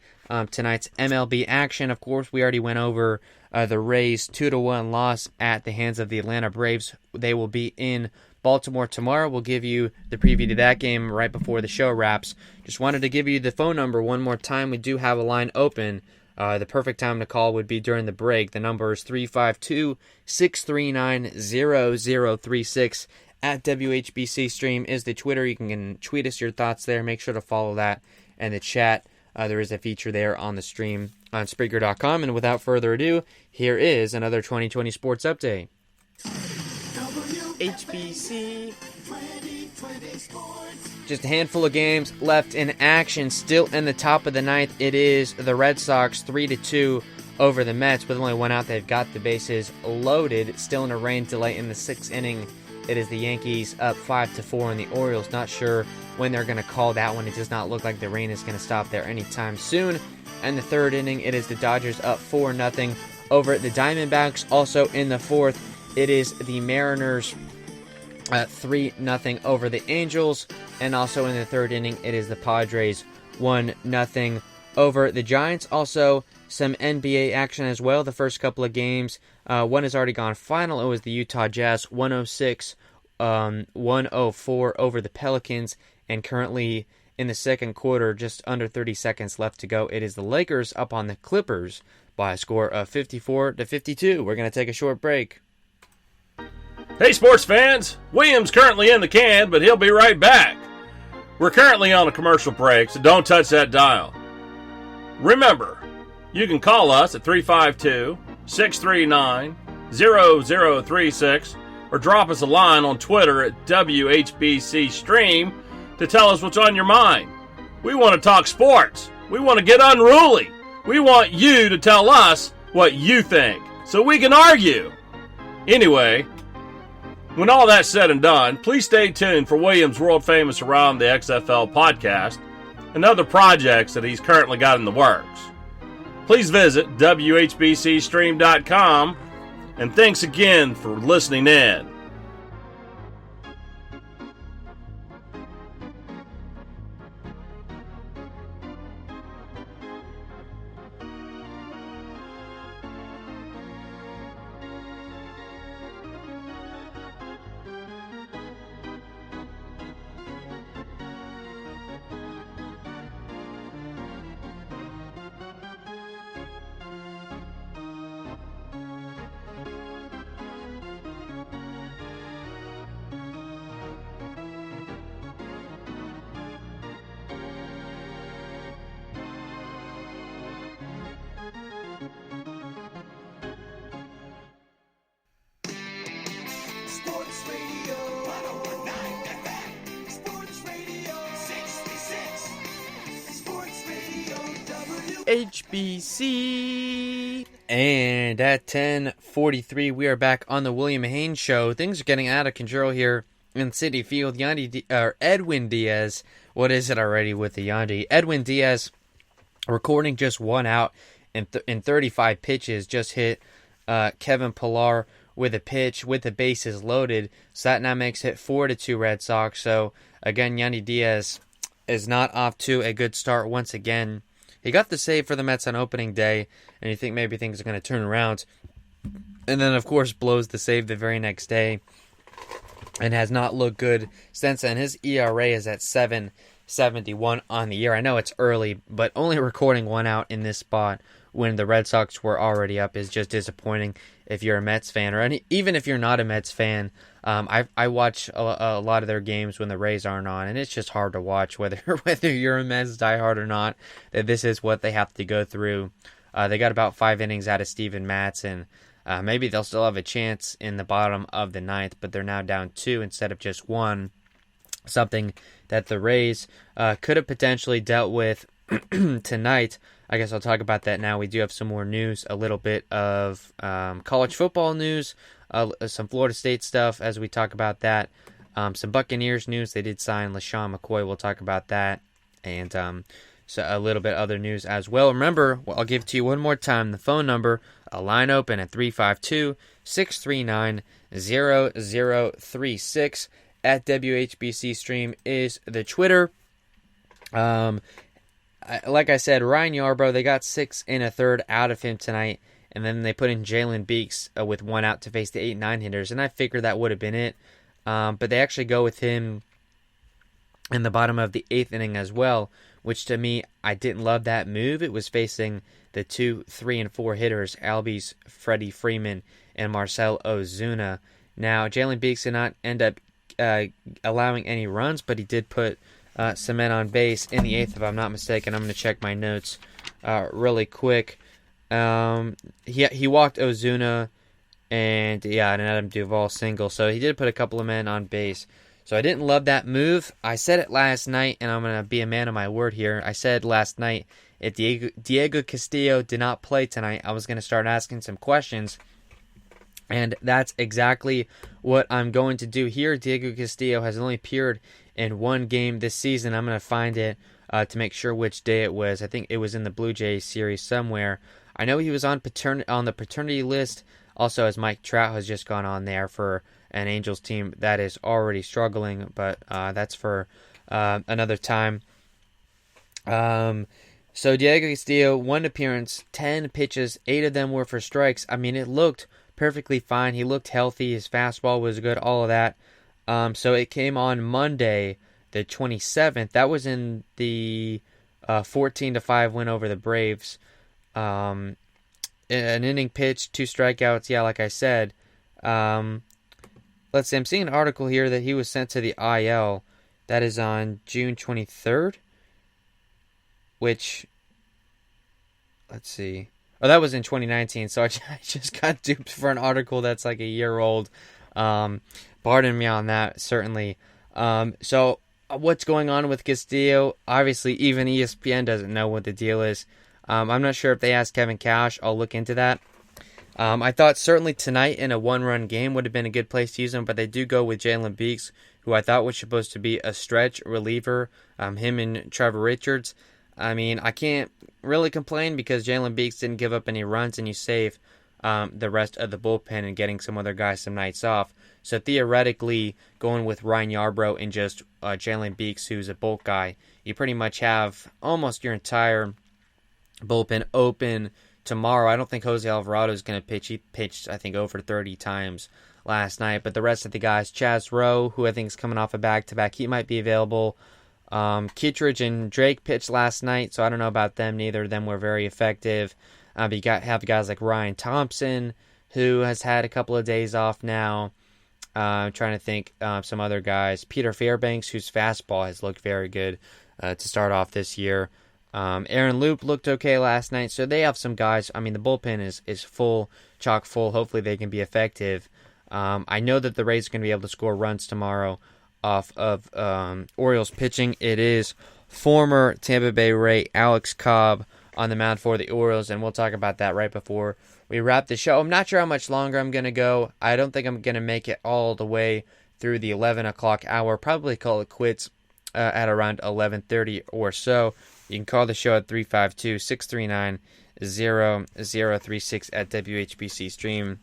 tonight's MLB action. Of course, we already went over the Rays' 2-1 loss at the hands of the Atlanta Braves. They will be in Baltimore tomorrow. We'll give you the preview to that game right before the show wraps. Just wanted to give you the phone number one more time. We do have a line open. The perfect time to call would be during the break. The number is 352-639-0036. At WHBC Stream is the Twitter. You can tweet us your thoughts there. Make sure to follow that. And the chat, there is a feature there on the stream on Spreaker.com. And without further ado, here is another 2020 Sports Update. HBC. Just a handful of games left in action. Still in the top of the ninth, it is the Red Sox 3-2 over the Mets. With only one out, they've got the bases loaded. Still in a rain delay in the 6th inning. It is the Yankees up 5-4 and the Orioles. Not sure when they're going to call that one. It does not look like the rain is going to stop there anytime soon. And the 3rd inning, it is the Dodgers up 4-0 over the Diamondbacks. Also in the 4th, it is the Mariners 3-0 over the Angels. And also in the 3rd inning, it is the Padres 1-0 over the Giants. Also some NBA action as well. The first couple of games, one has already gone final. It was the Utah Jazz 106-104 over the Pelicans. And currently in the second quarter, just under 30 seconds left to go, it is the Lakers up on the Clippers by a score of 54-52. We're going to take a short break. Hey, sports fans! William's currently in the can, but he'll be right back. We're currently on a commercial break, so don't touch that dial. Remember, you can call us at 352 639-0036 or drop us a line on Twitter at WHBC Stream to tell us what's on your mind. We want to talk sports. We want to get unruly. We want you to tell us what you think so we can argue. Anyway, when all that's said and done, please stay tuned for Williams' world-famous Around the XFL podcast and other projects that he's currently got in the works. Please visit WHBCstream.com, and thanks again for listening in. Sports Radio 101.9 FM. Sports Radio 66. Sports Radio HBC. And at 10:43, we are back on the William Haynes Show. Things are getting out of control here in Citi Field. Edwin Diaz. What is it already with the Yandy? Edwin Diaz recording just one out in 35 pitches. Just hit Kevin Pillar with a pitch with the bases loaded. So that now makes it 4-2 Red Sox. So again, Yandy Diaz is not off to a good start once again. He got the save for the Mets on opening day, and you think maybe things are going to turn around. And then, of course, blows the save the very next day and has not looked good since then. His ERA is at 7.71 on the year. I know it's early, but only recording one out in this spot when the Red Sox were already up is just disappointing if you're a Mets fan, or even if you're not a Mets fan. I watch a lot of their games when the Rays aren't on, and it's just hard to watch whether you're a Mets diehard or not. That this is what they have to go through. They got about 5 innings out of Steven Matz, and maybe they'll still have a chance in the bottom of the ninth, but they're now down 2 instead of just 1. Something that the Rays could have potentially dealt with tonight. I guess I'll talk about that now. We do have some more news, a little bit of college football news, some Florida State stuff as we talk about that. Some Buccaneers news. They did sign LaShawn McCoy. We'll talk about that. And so a little bit other news as well. Remember, I'll give it to you one more time. The phone number, a line open at 352-639-0036. At WHBC Stream is the Twitter. Like I said, Ryan Yarbrough, they got 6 1/3 out of him tonight, and then they put in Jalen Beeks with 1 out to face the 8-9 hitters, and I figured that would have been it. But they actually go with him in the bottom of the 8th inning as well, which to me, I didn't love that move. It was facing the 2, 3, and 4 hitters, Albies, Freddie Freeman, and Marcell Ozuna. Now, Jalen Beeks did not end up allowing any runs, but he did put some men on base in the 8th, if I'm not mistaken. I'm going to check my notes really quick. He walked Ozuna and an Adam Duvall single, so he did put a couple of men on base. So I didn't love that move. I said it last night, and I'm going to be a man of my word here. I said last night, if Diego Castillo did not play tonight, I was going to start asking some questions. And that's exactly what I'm going to do here. Diego Castillo has only appeared in 1 game this season. I'm going to find it to make sure which day it was. I think it was in the Blue Jays series somewhere. I know he was on the paternity list. Also, as Mike Trout has just gone on there for an Angels team that is already struggling, but that's for another time. So Diego Castillo, 1 appearance, 10 pitches, 8 of them were for strikes. I mean, it looked perfectly fine. He looked healthy. His fastball was good, all of that. So it came on Monday, the 27th. That was in the 14-5 win over the Braves. An inning pitch, 2 strikeouts. Yeah, like I said. Let's see. I'm seeing an article here that he was sent to the IL. That is on June 23rd. Which, let's see. Oh, that was in 2019, so I just got duped for an article that's like a year old. Pardon me on that, certainly. So what's going on with Castillo? Obviously, even ESPN doesn't know what the deal is. I'm not sure if they asked Kevin Cash. I'll look into that. I thought certainly tonight in a one-run game would have been a good place to use him, but they do go with Jalen Beeks, who I thought was supposed to be a stretch reliever, him and Trevor Richards. I mean, I can't really complain because Jalen Beeks didn't give up any runs, and you save the rest of the bullpen and getting some other guys some nights off. So theoretically, going with Ryan Yarbrough and just Jalen Beeks, who's a bulk guy, you pretty much have almost your entire bullpen open tomorrow. I don't think Jose Alvarado is going to pitch. He pitched, I think, over 30 times last night. But the rest of the guys, Chaz Rowe, who I think is coming off a back-to-back, he might be available. Kittredge and Drake pitched last night, so I don't know about them. Neither of them were very effective. But you have guys like Ryan Thompson, who has had a couple of days off now. I'm trying to think some other guys. Peter Fairbanks, whose fastball has looked very good to start off this year. Aaron Loop looked okay last night, so they have some guys. I mean, the bullpen is full, chock full. Hopefully they can be effective. I know that the Rays are going to be able to score runs tomorrow off of Orioles pitching. It is former Tampa Bay Ray Alex Cobb on the mound for the Orioles, and we'll talk about that right before we wrap the show. I'm not sure how much longer I'm going to go. I don't think I'm going to make it all the way through the 11 o'clock hour. Probably call it quits at around 11:30 or so. You can call the show at 352-639-0036 at WHBC Stream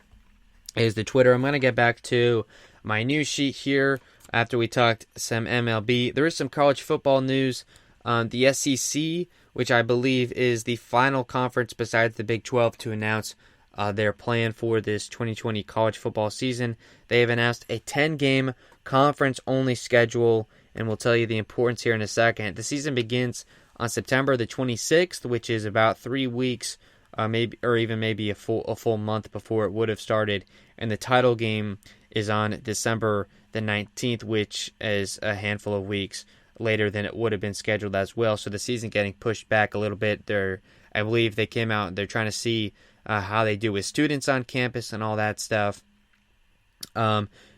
is the Twitter. I'm going to get back to my news sheet here after we talked some MLB. There is some college football news. The SEC, which I believe is the final conference besides the Big 12 to announce their plan for this 2020 college football season. They have announced a 10-game conference-only schedule, and we'll tell you the importance here in a second. The season begins on September the 26th, which is about 3 weeks, maybe a full month before it would have started. And the title game is on December the 19th, which is a handful of weeks later than it would have been scheduled as well. So the season getting pushed back a little bit. I believe they came out, they're trying to see how they do with students on campus and all that stuff.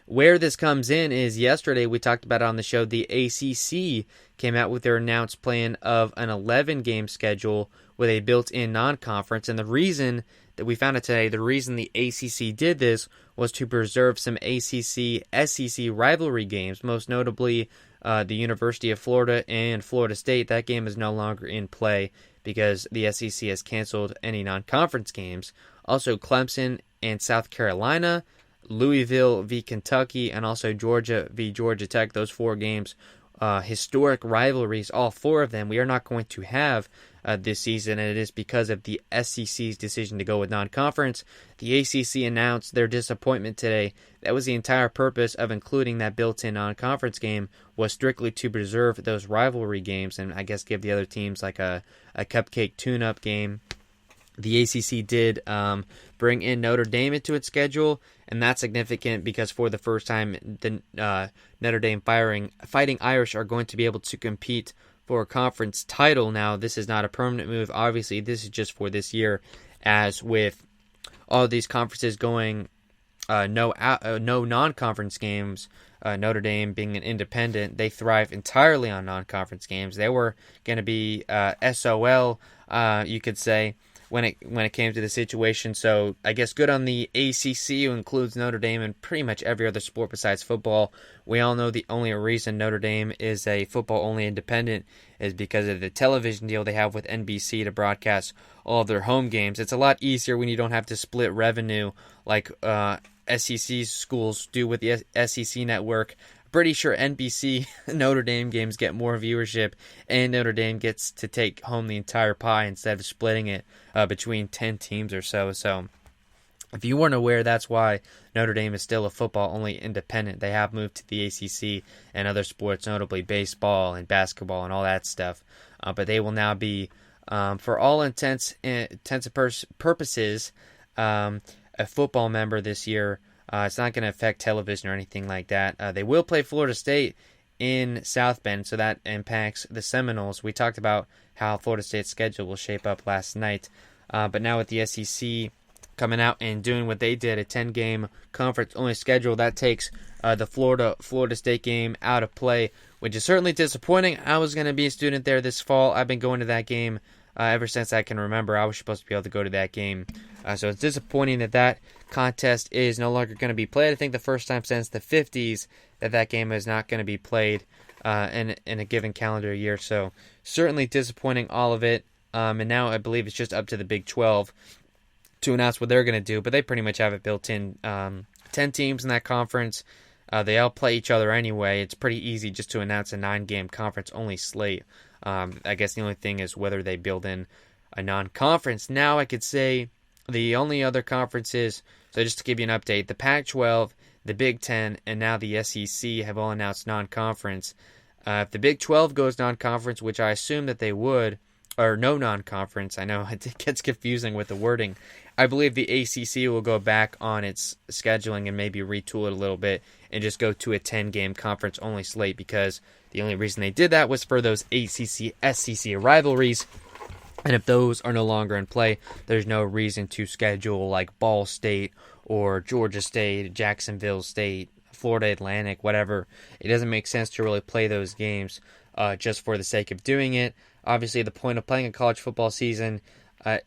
Where this comes in is yesterday we talked about it on the show. The ACC came out with their announced plan of an 11-game schedule with a built-in non-conference. And the reason that we found it today, the reason the ACC did this was to preserve some ACC-SEC rivalry games, most notably the University of Florida and Florida State. That game is no longer in play because the SEC has canceled any non-conference games. Also, Clemson and South Carolina, Louisville v. Kentucky, and also Georgia v. Georgia Tech. Those 4 games, historic rivalries, all 4 of them, we are not going to have this season, and it is because of the SEC's decision to go with non-conference. The ACC announced their disappointment today. That was the entire purpose of including that built-in non-conference game, was strictly to preserve those rivalry games and I guess give the other teams like a cupcake tune-up game. The ACC did bring in Notre Dame into its schedule, and that's significant because for the first time, the Notre Dame Fighting Irish are going to be able to compete for a conference title. Now, this is not a permanent move. Obviously, this is just for this year, as with all these conferences going no non-conference games. Notre Dame being an independent, they thrive entirely on non-conference games. They were going to be SOL, you could say, when it came to the situation. So I guess good on the ACC, who includes Notre Dame and pretty much every other sport besides football. We all know the only reason Notre Dame is a football-only independent is because of the television deal they have with NBC to broadcast all of their home games. It's a lot easier when you don't have to split revenue like SEC schools do with the SEC network. Pretty sure NBC Notre Dame games get more viewership, and Notre Dame gets to take home the entire pie instead of splitting it between 10 teams or so. So if you weren't aware, that's why Notre Dame is still a football-only independent. They have moved to the ACC and other sports, notably baseball and basketball and all that stuff. But they will now be, for all intents and purposes, a football member this year. It's not going to affect television or anything like that. They will play Florida State in South Bend, so that impacts the Seminoles. We talked about how Florida State's schedule will shape up last night. But now with the SEC coming out and doing what they did, a 10-game conference-only schedule, that takes the Florida State game out of play, which is certainly disappointing. I was going to be a student there this fall. I've been going to that game ever since I can remember. I was supposed to be able to go to that game. So it's disappointing that contest is no longer going to be played. I think the first time since the 50s that game is not going to be played in a given calendar year. So certainly disappointing, all of it. And now I believe it's just up to the Big 12 to announce what they're going to do. But they pretty much have it built in. 10 teams in that conference. They all play each other anyway. It's pretty easy just to announce a 9-game conference-only slate. I guess the only thing is whether they build in a non-conference. Now I could say the only other conferences, so just to give you an update, the Pac-12, the Big Ten, and now the SEC have all announced non-conference. If the Big 12 goes non-conference, which I assume that they would, or no non-conference, I know it gets confusing with the wording, I believe the ACC will go back on its scheduling and maybe retool it a little bit and just go to a 10-game conference-only slate, because the only reason they did that was for those ACC-SEC rivalries. And if those are no longer in play, there's no reason to schedule like Ball State or Georgia State, Jacksonville State, Florida Atlantic, whatever. It doesn't make sense to really play those games just for the sake of doing it. Obviously, the point of playing a college football season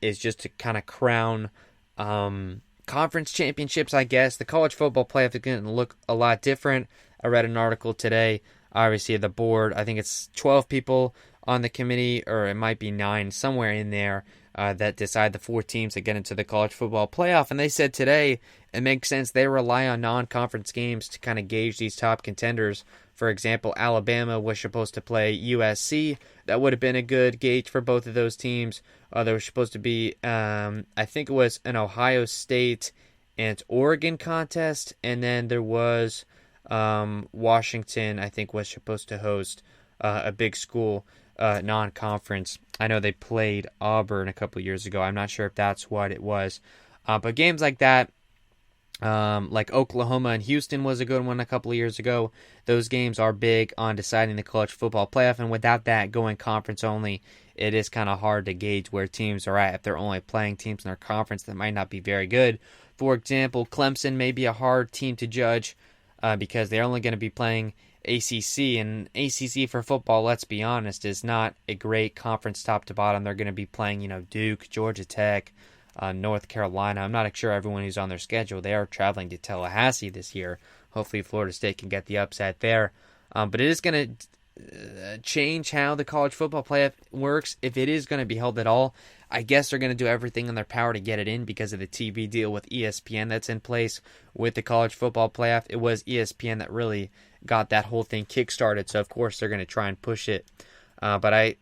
is just to kind of crown conference championships, I guess. The college football playoff is going to look a lot different. I read an article today. Obviously, the board, I think it's 12 people on the committee, or it might be 9, somewhere in there, that decide the 4 teams that get into the college football playoff. And they said today it makes sense. They rely on non-conference games to kind of gauge these top contenders. For example, Alabama was supposed to play USC. That would have been a good gauge for both of those teams. There was supposed to be, I think it was an Ohio State and Oregon contest. And then there was Washington, I think, was supposed to host a big school non-conference. I know they played Auburn a couple years ago. I'm not sure if that's what it was. But games like that, like Oklahoma and Houston was a good one a couple of years ago. Those games are big on deciding the college football playoff, and without that going conference only, it is kind of hard to gauge where teams are at if they're only playing teams in their conference that might not be very good. For example, Clemson may be a hard team to judge because they're only going to be playing ACC, and ACC for football, let's be honest, is not a great conference top to bottom. They're going to be playing, Duke, Georgia Tech, North Carolina. I'm not sure everyone who's on their schedule. They are traveling to Tallahassee this year. Hopefully Florida State can get the upset there. But it is going to change how the college football playoff works. If it is going to be held at all, I guess they're going to do everything in their power to get it in because of the TV deal with ESPN that's in place with the college football playoff. It was ESPN that really got that whole thing kickstarted, so of course they're going to try and push it. But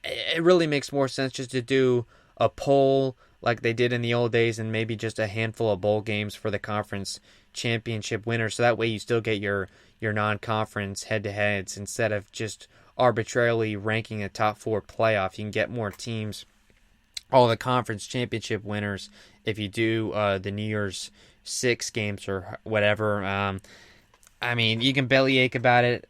it really makes more sense just to do a poll like they did in the old days, and maybe just a handful of bowl games for the conference championship winner, so that way you still get your non-conference head-to-heads instead of just arbitrarily ranking a top 4 playoff. You can get more teams, all the conference championship winners, if you do the New Year's 6 games or whatever. I mean, you can bellyache about it.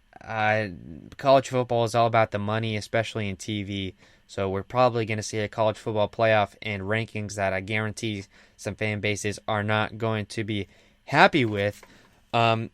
College football is all about the money, especially in TV. So we're probably going to see a college football playoff and rankings that I guarantee some fan bases are not going to be happy with. And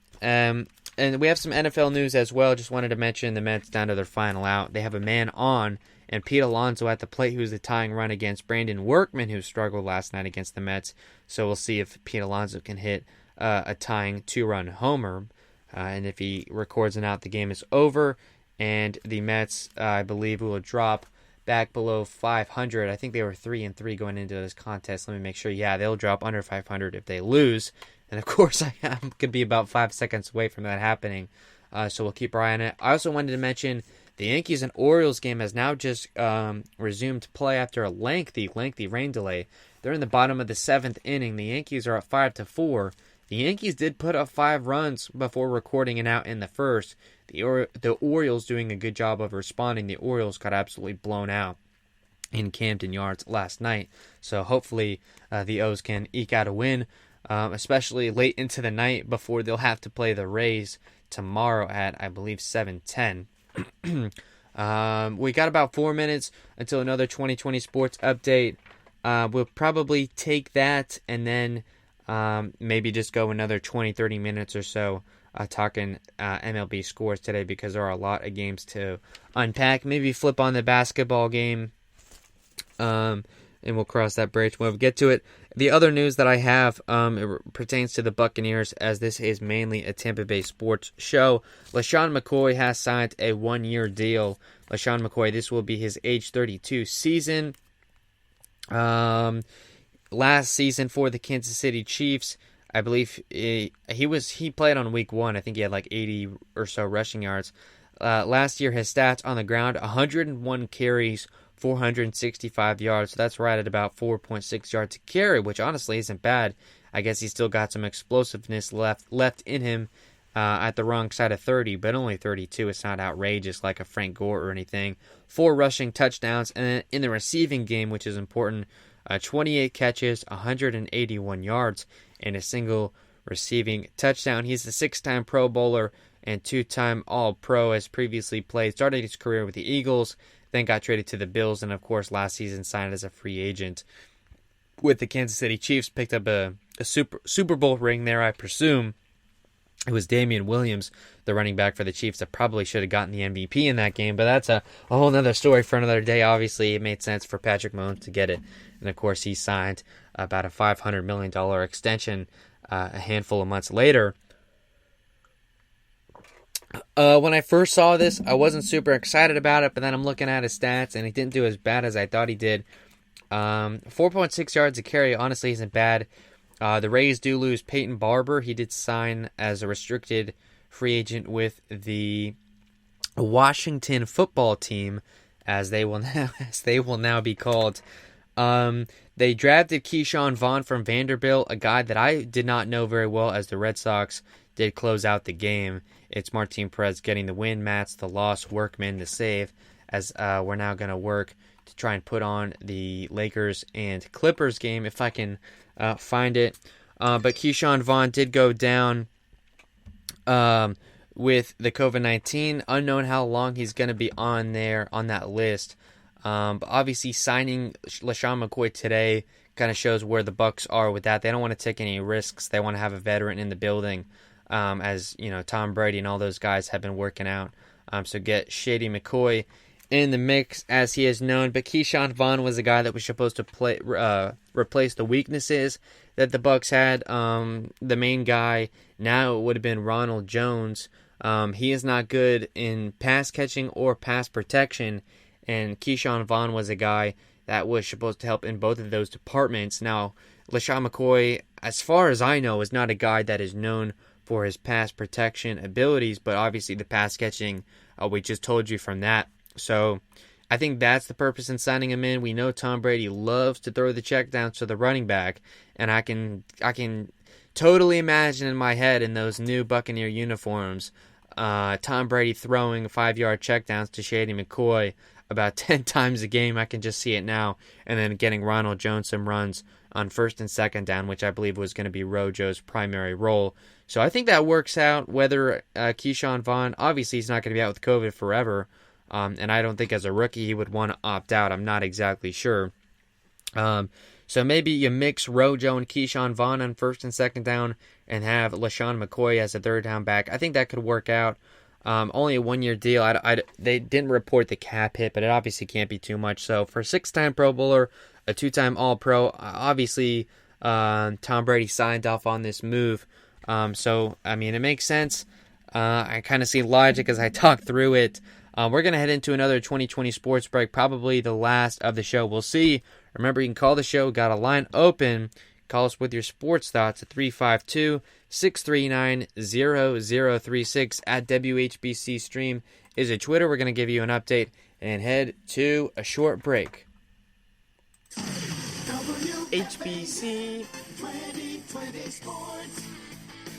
we have some NFL news as well. Just wanted to mention the Mets down to their final out. They have a man on, and Pete Alonso at the plate, who's the tying run against Brandon Workman, who struggled last night against the Mets. So we'll see if Pete Alonso can hit a tying 2-run homer. And if he records an out, the game is over. And the Mets, I believe, will drop back below 500. I think they were 3-3 going into this contest. Let me make sure. Yeah, they'll drop under 500 if they lose. And of course, I could be about 5 seconds away from that happening. So we'll keep our eye on it. I also wanted to mention the Yankees and Orioles game has now just resumed play after a lengthy rain delay. They're in the bottom of the 7th inning. The Yankees are up 5-4. The Yankees did put up 5 runs before recording an out in the first. The Orioles doing a good job of responding. The Orioles got absolutely blown out in Camden Yards last night. So hopefully the O's can eke out a win, especially late into the night before they'll have to play the Rays tomorrow at, I believe, 7:10. We got about 4 minutes until another 2020 sports update. we'll probably take that and then maybe just go another 20-30 minutes or so talking MLB scores today, because there are a lot of games to unpack. Maybe flip on the basketball game, and we'll cross that bridge when we get to it. The other news that I have it pertains to the Buccaneers, as this is mainly a Tampa Bay sports show. LaShawn McCoy has signed a 1-year deal. LaShawn McCoy, this will be his age 32 season. Last season for the Kansas City Chiefs, I believe he played on week 1. I think he had like 80 or so rushing yards. Last year, his stats on the ground: 101 carries, 465 yards. So that's right at about 4.6 yards a carry, which honestly isn't bad. I guess he's still got some explosiveness left in him at the wrong side of 30, but only 32. It's not outrageous like a Frank Gore or anything. 4 rushing touchdowns, and then in the receiving game, which is important, 28 catches, 181 yards, and a single receiving touchdown. He's a 6-time Pro Bowler and 2-time All-Pro, as previously played. Started his career with the Eagles, then got traded to the Bills, and of course last season signed as a free agent with the Kansas City Chiefs. Picked up a Super Bowl ring there, I presume. It was Damian Williams, the running back for the Chiefs, that probably should have gotten the MVP in that game, but that's a whole other story for another day. Obviously, it made sense for Patrick Mahomes to get it, and of course he signed about a $500 million extension a handful of months later. When I first saw this, I wasn't super excited about it, but then I'm looking at his stats, and he didn't do as bad as I thought he did. 4.6 yards a carry honestly isn't bad. The Rays do lose Peyton Barber. He did sign as a restricted free agent with the Washington football team, as they will now be called. They drafted Keyshawn Vaughn from Vanderbilt, a guy that I did not know very well, as the Red Sox did close out the game. It's Martin Perez getting the win, Matz the loss, Workman the save, as we're now going to work to try and put on the Lakers and Clippers game, if I can find it. But Keyshawn Vaughn did go down with the COVID-19. Unknown how long he's going to be on that list. But obviously signing LaShawn McCoy today kind of shows where the Bucs are with that. They don't want to take any risks. They want to have a veteran in the building, as you know, Tom Brady and all those guys have been working out. So get Shady McCoy in the mix, as he is known. But Keyshawn Vaughn was a guy that was supposed to replace the weaknesses that the Bucs had. The main guy now would have been Ronald Jones. He is not good in pass catching or pass protection, and Keyshawn Vaughn was a guy that was supposed to help in both of those departments. Now, LaShawn McCoy, as far as I know, is not a guy that is known for his pass protection abilities, but obviously the pass catching, we just told you from that. So I think that's the purpose in signing him in. We know Tom Brady loves to throw the checkdowns to the running back, and I can totally imagine in my head, in those new Buccaneer uniforms, Tom Brady throwing 5-yard checkdowns to Shady McCoy about 10 times a game. I can just see it now. And then getting Ronald Jones some runs on first and second down, which I believe was going to be Rojo's primary role. So I think that works out. Whether Keyshawn Vaughn, obviously he's not going to be out with COVID forever, and I don't think as a rookie he would want to opt out. I'm not exactly sure. So maybe you mix Rojo and Keyshawn Vaughn on first and second down and have LaShawn McCoy as a third down back. I think that could work out. Only a 1-year deal. They didn't report the cap hit, but it obviously can't be too much. So for a 6-time Pro Bowler, a 2-time All-Pro, obviously Tom Brady signed off on this move. So, I mean, it makes sense. I kind of see logic as I talk through it. We're going to head into another 2020 sports break, probably the last of the show. We'll see. Remember, you can call the show. Got a line open. Call us with your sports thoughts at 352-639-0036. At WHBC Stream is a Twitter. We're going to give you an update and head to a short break. HBC. 2020 Sports.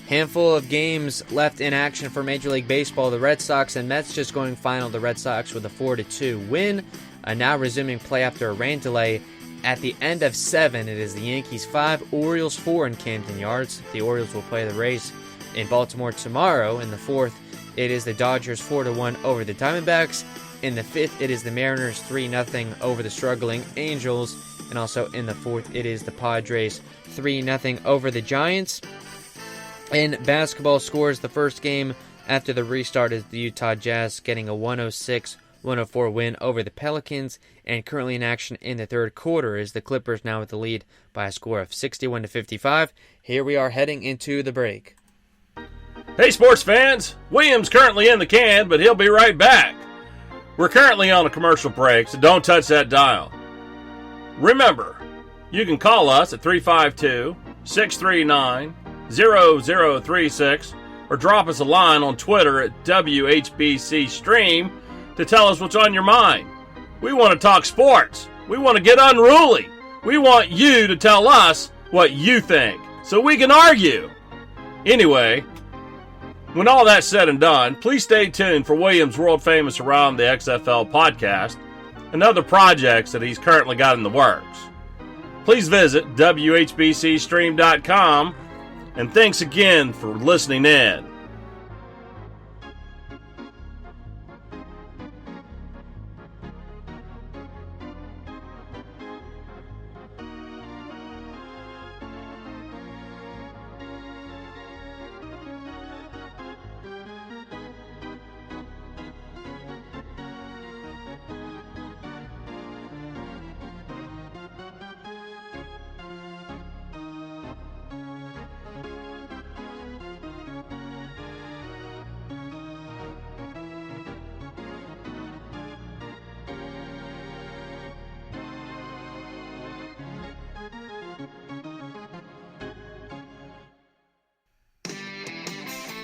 Handful of games left in action for Major League Baseball. The Red Sox and Mets just going final. The Red Sox with a 4-2 win. Now resuming play after a rain delay. At the end of 7, it is the Yankees 5, Orioles 4 in Camden Yards. The Orioles will play the Rays in Baltimore tomorrow. In the 4th, it is the Dodgers 4-1 over the Diamondbacks. In the fifth, it is the Mariners 3-0 over the struggling Angels. And also in the fourth, it is the Padres 3-0 over the Giants. In basketball scores, the first game after the restart is the Utah Jazz getting a 106-104 win over the Pelicans. And currently in action in the third quarter is the Clippers now with the lead by a score of 61-55. Here we are heading into the break. Hey, sports fans! William's currently in the can, but he'll be right back. We're currently on a commercial break, so don't touch that dial. Remember, you can call us at 352-639-0036 or drop us a line on Twitter at WHBC Stream to tell us what's on your mind. We want to talk sports. We want to get unruly. We want you to tell us what you think so we can argue. Anyway, when all that's said and done, please stay tuned for Williams' world-famous Around the XFL podcast and other projects that he's currently got in the works. Please visit WHBCstream.com, and thanks again for listening in.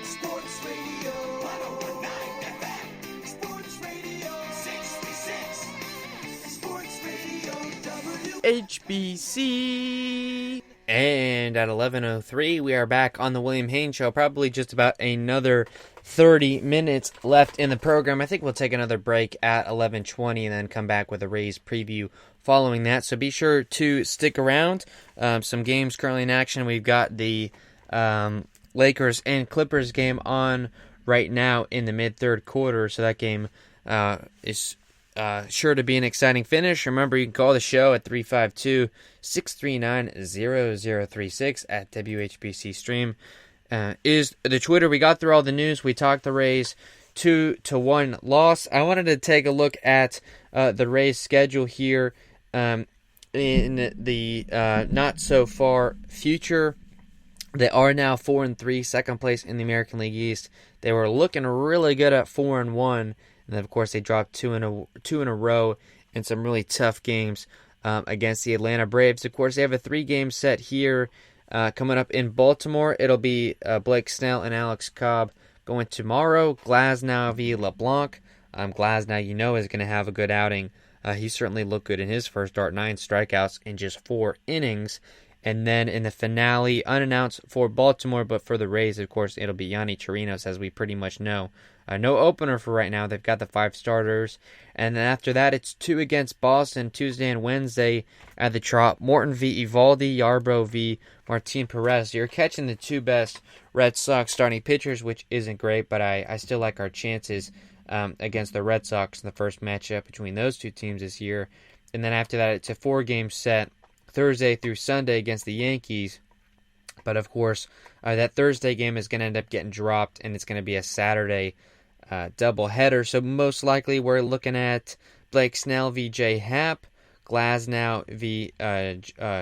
Sports Radio 101.9 FM. Sports Radio 636. Sports Radio HBC. And at 11:03, we are back on the William Haynes Show. Probably just about another 30 minutes left in the program. I think we'll take another break at 11:20 and then come back with a Rays preview following that. So be sure to stick around. Some games currently in action. We've got the Lakers and Clippers game on right now in the mid-third quarter. So that game is sure to be an exciting finish. Remember, you can call the show at 352-639-0036 at WHBC Stream. Is the Twitter. We got through all the news. We talked the Rays 2-1 loss. I wanted to take a look at the Rays schedule here in the not so far future. They are now 4-3, second place in the American League East. They were looking really good at 4-1, and then of course they dropped two in a row in some really tough games against the Atlanta Braves. Of course, they have a 3-game set here coming up in Baltimore. It'll be Blake Snell and Alex Cobb going tomorrow. Glasnow v. LeBlanc. Glasnow, you know, is going to have a good outing. He certainly looked good in his first start, 9 strikeouts in just 4 innings. And then in the finale, unannounced for Baltimore, but for the Rays, of course, it'll be Yonny Chirinos, as we pretty much know. No opener for right now. They've got the 5 starters. And then after that, it's 2 against Boston, Tuesday and Wednesday at the Trop. Morton v. Evaldi, Yarbrough v. Martin Perez. You're catching the 2 best Red Sox starting pitchers, which isn't great, but I still like our chances against the Red Sox in the first matchup between those 2 teams this year. And then after that, it's a 4-game set, Thursday through Sunday against the Yankees. But of course, that Thursday game is going to end up getting dropped, and it's going to be a Saturday doubleheader. So most likely we're looking at Blake Snell v. J. Happ, Glasnow v.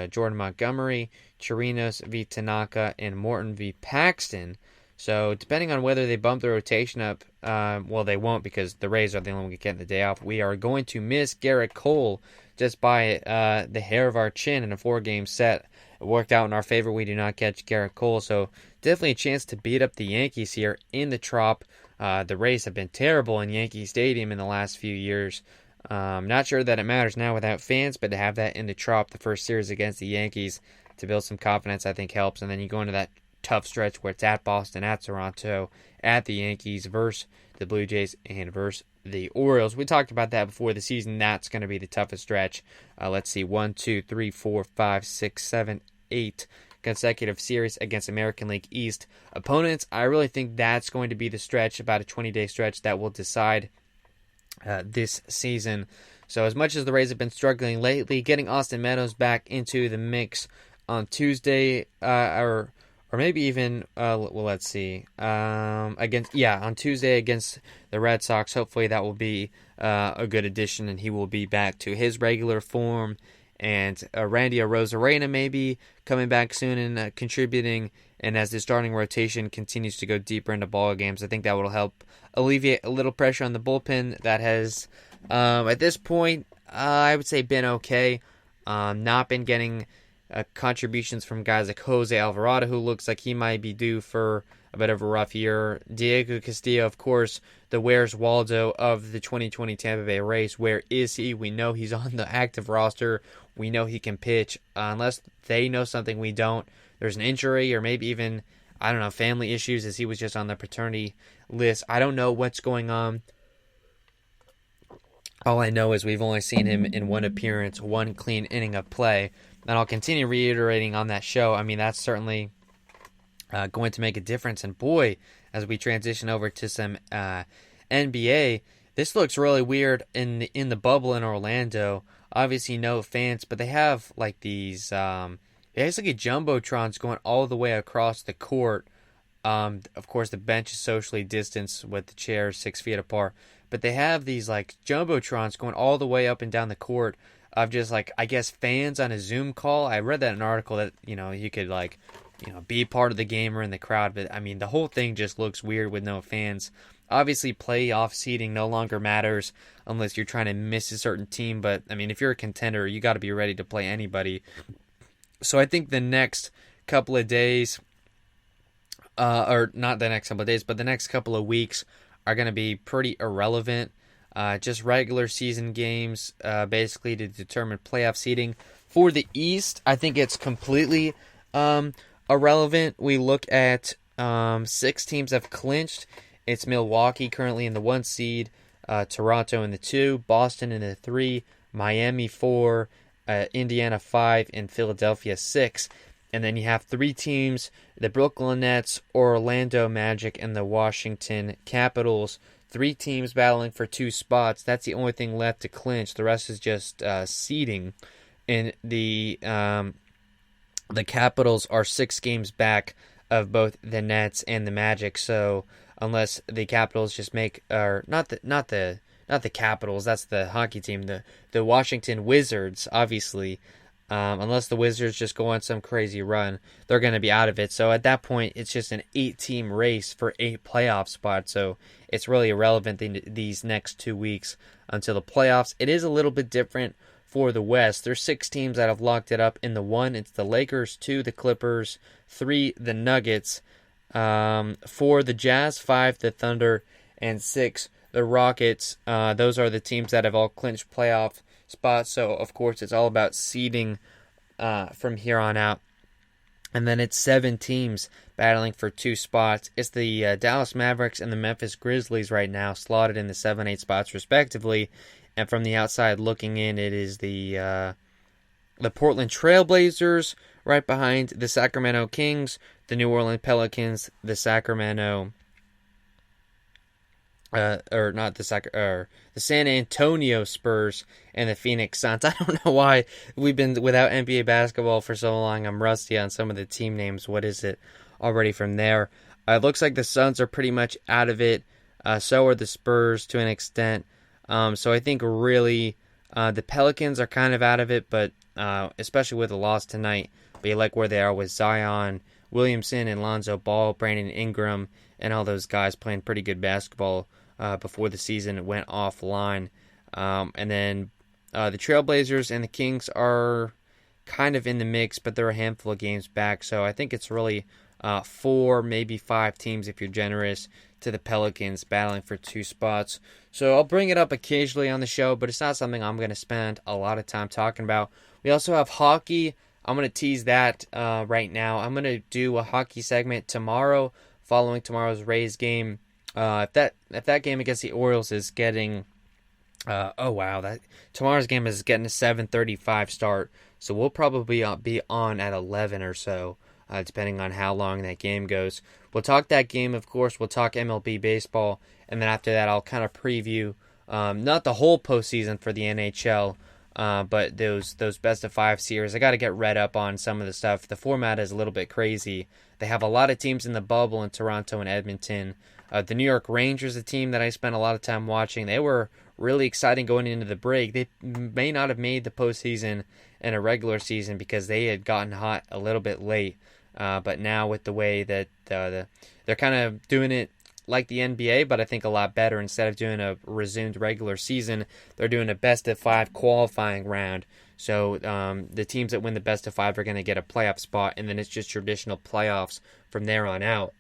Jordan Montgomery, Chirinos v. Tanaka, and Morton v. Paxton. So depending on whether they bump the rotation up, well, they won't, because the Rays are the only one getting the day off. We are going to miss Garrett Cole just by the hair of our chin in a 4-game set. It worked out in our favor. We do not catch Garrett Cole, so definitely a chance to beat up the Yankees here in the Trop. The Rays have been terrible in Yankee Stadium in the last few years. Not sure that it matters now without fans, but to have that in the Trop, the first series against the Yankees, to build some confidence, I think helps. And then you go into that tough stretch where it's at Boston, at Toronto, at the Yankees, versus the Blue Jays, and versus the Orioles. We talked about that before the season. That's going to be the toughest stretch. Let's see, 1, 2, 3, 4, 5, 6, 7, 8 consecutive series against American League East opponents. I really think that's going to be the stretch, about a 20-day stretch, that will decide this season. So as much as the Rays have been struggling lately, getting Austin Meadows back into the mix on Tuesday, or maybe even let's see, on Tuesday against the Red Sox. Hopefully that will be a good addition, and he will be back to his regular form. And Randy Arozarena maybe coming back soon and contributing. And as the starting rotation continues to go deeper into ball games, I think that will help alleviate a little pressure on the bullpen that has, at this point, I would say been okay. Not been getting contributions from guys like Jose Alvarado, who looks like he might be due for a bit of a rough year. Diego Castillo, of course, the Where's Waldo of the 2020 Tampa Bay Rays. Where is he? We know he's on the active roster. We know he can pitch. Unless they know something we don't, there's an injury or maybe even, I don't know, family issues, as he was just on the paternity list. I don't know what's going on. All I know is we've only seen him in one appearance, one clean inning of play. And I'll continue reiterating on that show. I mean, that's certainly going to make a difference. And boy, as we transition over to some NBA, this looks really weird in the bubble in Orlando. Obviously, no fans, but they have like these. It's like a jumbotrons going all the way across the court. Of course, the bench is socially distanced with the chairs 6 feet apart. But they have these like jumbotrons going all the way up and down the court of just like, I guess, fans on a Zoom call. I read that in an article that, you could like, be part of the game or in the crowd. But I mean, the whole thing just looks weird with no fans. Obviously, playoff seeding no longer matters unless you're trying to miss a certain team. But I mean, if you're a contender, you got to be ready to play anybody. So I think the next couple of days, or not the next couple of days, but the next couple of weeks are going to be pretty irrelevant. Just regular season games, basically to determine playoff seeding. For the East, I think it's completely irrelevant. We look at 6 teams have clinched. It's Milwaukee currently in the 1 seed, Toronto in the 2, Boston in the 3, Miami 4, Indiana 5, and Philadelphia 6. And then you have 3 teams, the Brooklyn Nets, Orlando Magic, and the Washington Capitals. 3 teams battling for 2 spots. That's the only thing left to clinch. The rest is just seeding. And the Capitals are 6 games back of both the Nets and the Magic. So unless the Capitals just make, or not the Capitals, that's the hockey team, the Washington Wizards, obviously. Unless the Wizards just go on some crazy run, they're going to be out of it. So at that point, it's just an 8-team race for 8 playoff spots. So it's really irrelevant in these next 2 weeks until the playoffs. It is a little bit different for the West. There's 6 teams that have locked it up. In the 1, it's the Lakers, 2, the Clippers, 3, the Nuggets, 4, the Jazz, 5, the Thunder, and 6, the Rockets. Those are the teams that have all clinched playoff spots. So of course it's all about seeding from here on out. And then it's 7 teams battling for 2 spots. It's the Dallas Mavericks and the Memphis Grizzlies right now, slotted in the 7-8 spots respectively. And from the outside looking in, it is the Portland Trailblazers right behind the Sacramento Kings, the New Orleans Pelicans, the the San Antonio Spurs, and the Phoenix Suns. I don't know why we've been without NBA basketball for so long. I'm rusty on some of the team names. What is it already from there? It looks like the Suns are pretty much out of it. So are the Spurs to an extent. So I think really the Pelicans are kind of out of it, but especially with the loss tonight. But you like where they are with Zion Williamson and Lonzo Ball, Brandon Ingram, and all those guys playing pretty good basketball before the season went offline. And then the Trailblazers and the Kings are kind of in the mix, but they're a handful of games back. So I think it's really 4, maybe 5 teams, if you're generous, to the Pelicans battling for 2 spots. So I'll bring it up occasionally on the show, but it's not something I'm going to spend a lot of time talking about. We also have hockey. I'm going to tease that right now. I'm going to do a hockey segment tomorrow, following tomorrow's Rays game. If that game against the Orioles is getting, tomorrow's game is getting a 7:35 start, so we'll probably be on at 11 or so, depending on how long that game goes. We'll talk that game, of course. We'll talk MLB baseball, and then after that, I'll kind of preview not the whole postseason for the NHL, but those best of 5 series. I got to get read up on some of the stuff. The format is a little bit crazy. They have a lot of teams in the bubble in Toronto and Edmonton. The New York Rangers, a team that I spent a lot of time watching, they were really exciting going into the break. They may not have made the postseason in a regular season because they had gotten hot a little bit late. But now with the way that they're kind of doing it like the NBA, but I think a lot better. Instead of doing a resumed regular season, they're doing a best of 5 qualifying round. So the teams that win the best of 5 are going to get a playoff spot, and then it's just traditional playoffs from there on out.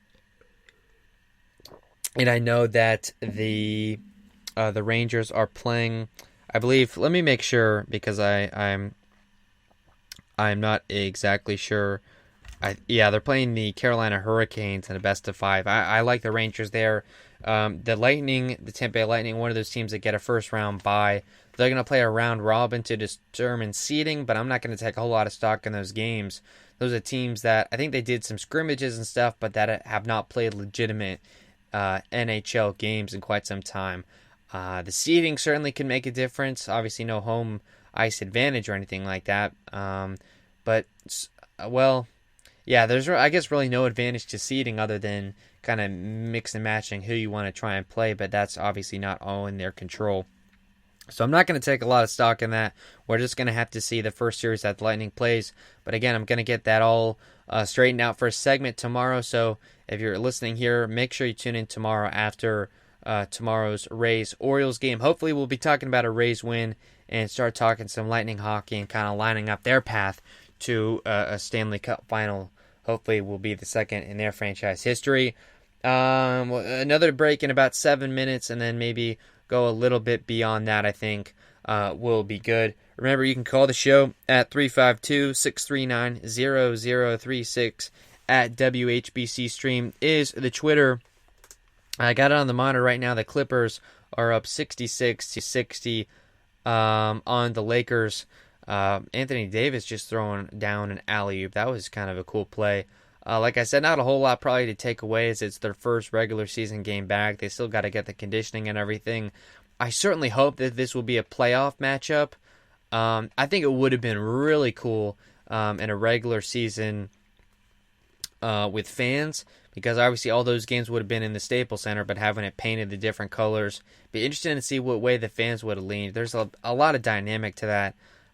And I know that the Rangers are playing, I believe. Let me make sure because I'm not exactly sure. They're playing the Carolina Hurricanes in a best of 5. I like the Rangers there. The Lightning, the Tampa Bay Lightning, one of those teams that get a first round bye. They're going to play a round robin to determine seeding, but I'm not going to take a whole lot of stock in those games. Those are teams that I think they did some scrimmages and stuff, but that have not played legitimate NHL games in quite some time. The seeding certainly can make a difference. Obviously, no home ice advantage or anything like that. There's, I guess, really no advantage to seeding other than kind of mix and matching who you want to try and play, but that's obviously not all in their control. So I'm not going to take a lot of stock in that. We're just going to have to see the first series that the Lightning plays. But again, I'm going to get that all straightened out for a segment tomorrow. So if you're listening here, make sure you tune in tomorrow after tomorrow's Rays-Orioles game. Hopefully we'll be talking about a Rays win and start talking some Lightning hockey and kind of lining up their path to a Stanley Cup final. Hopefully will be the second in their franchise history. Another break in about 7 minutes, and then maybe go a little bit beyond that, I think, will be good. Remember, you can call the show at 352-639-0036. At WHBC Stream is the Twitter. I got it on the monitor right now. The Clippers are up 66-60 on the Lakers. Anthony Davis just throwing down an alley-oop. That was kind of a cool play. Like I said, not a whole lot probably to take away as it's their first regular season game back. They still got to get the conditioning and everything. I certainly hope that this will be a playoff matchup. I think it would have been really cool in a regular season with fans, because obviously all those games would have been in the Staples Center, but having it painted the different colors. Be interesting to see what way the fans would have leaned. There's a lot of dynamic to that.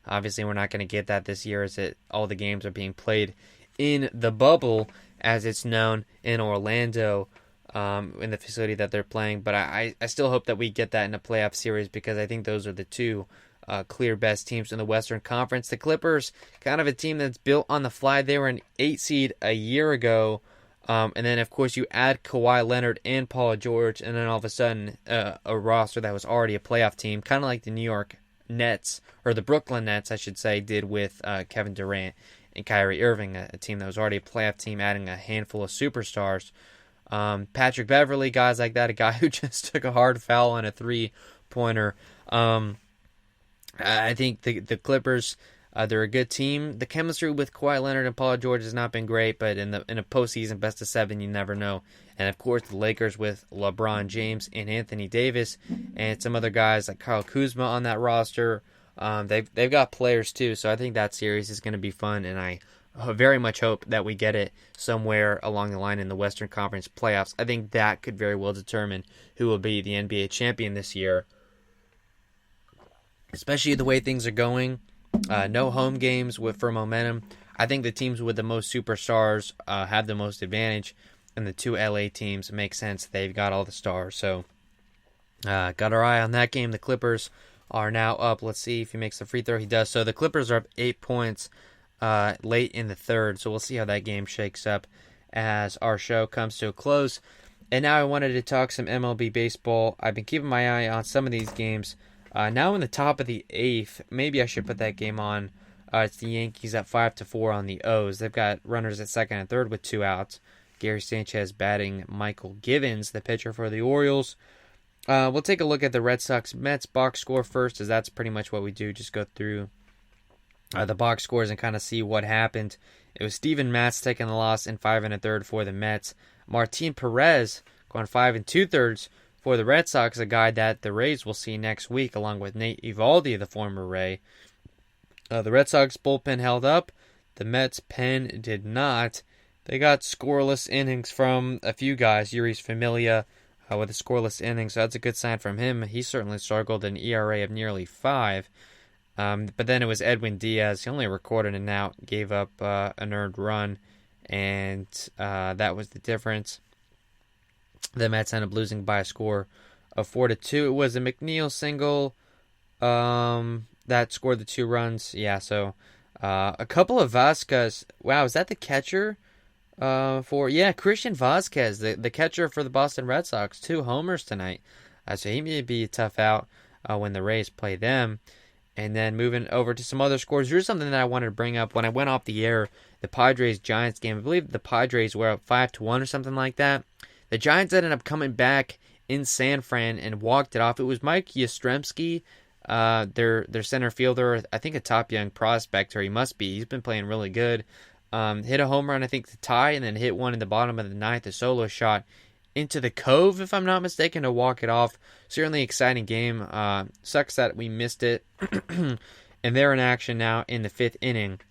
Obviously, we're not going to get that this year, as all the games are being played in the bubble, as it's known, in Orlando, in the facility that they're playing. But I still hope that we get that in a playoff series, because I think those are the two clear best teams in the Western Conference. The Clippers, kind of a team that's built on the fly. They were an 8 seed a year ago. And then, of course, you add Kawhi Leonard and Paul George, and then all of a sudden a roster that was already a playoff team, kind of like the New York Nets, or the Brooklyn Nets, I should say, did with Kevin Durant and Kyrie Irving, a team that was already a playoff team, adding a handful of superstars. Patrick Beverley, guys like that, a guy who just took a hard foul on a three-pointer. I think the Clippers, they're a good team. The chemistry with Kawhi Leonard and Paul George has not been great, but in a postseason best of 7, you never know. And of course, the Lakers with LeBron James and Anthony Davis, and some other guys like Kyle Kuzma on that roster. They've got players too, so I think that series is going to be fun, and I very much hope that we get it somewhere along the line in the Western Conference playoffs. I think that could very well determine who will be the NBA champion this year, especially the way things are going. No home games for momentum. I think the teams with the most superstars have the most advantage, and the two LA teams make sense. They've got all the stars, so got our eye on that game. The Clippers are now up. Let's see if he makes the free throw. He does. So the Clippers are up 8 points late in the third, so we'll see how that game shakes up as our show comes to a close. And now I wanted to talk some MLB baseball. I've been keeping my eye on some of these games. Now in the top of the 8th, maybe I should put that game on. It's the Yankees at 5-4 on the O's. They've got runners at second and third with 2 outs. Gary Sanchez batting Michael Givens, the pitcher for the Orioles. We'll take a look at the Red Sox-Mets box score first, as that's pretty much what we do. Just go through the box scores and kind of see what happened. It was Steven Matz taking the loss in 5 1/3 for the Mets. Martin Perez going 5 2/3 For the Red Sox, a guy that the Rays will see next week, along with Nate Eovaldi, the former Ray. The Red Sox bullpen held up. The Mets pen did not. They got scoreless innings from a few guys. Yuri's Familia with a scoreless inning, so that's a good sign from him. He certainly struggled, an ERA of nearly 5. But then it was Edwin Diaz. He only recorded an out, gave up an earned run, and that was the difference. The Mets ended up losing by a score of 4-2. It was a McNeil single that scored the 2 runs. Yeah, so a couple of Vasquez. Wow, is that the catcher? Christian Vasquez, the catcher for the Boston Red Sox, 2 homers tonight. So he may be a tough out when the Rays play them. And then moving over to some other scores, here's something that I wanted to bring up. When I went off the air, the Padres-Giants game, I believe the Padres were up 5-1 or something like that. The Giants ended up coming back in San Fran and walked it off. It was Mike Yastrzemski, their center fielder, I think a top young prospect, or he must be. He's been playing really good. Hit a home run, I think, to tie, and then hit one in the bottom of the ninth, a solo shot into the Cove, if I'm not mistaken, to walk it off. Certainly exciting game. Sucks that we missed it. And they're in action now in the 5th inning.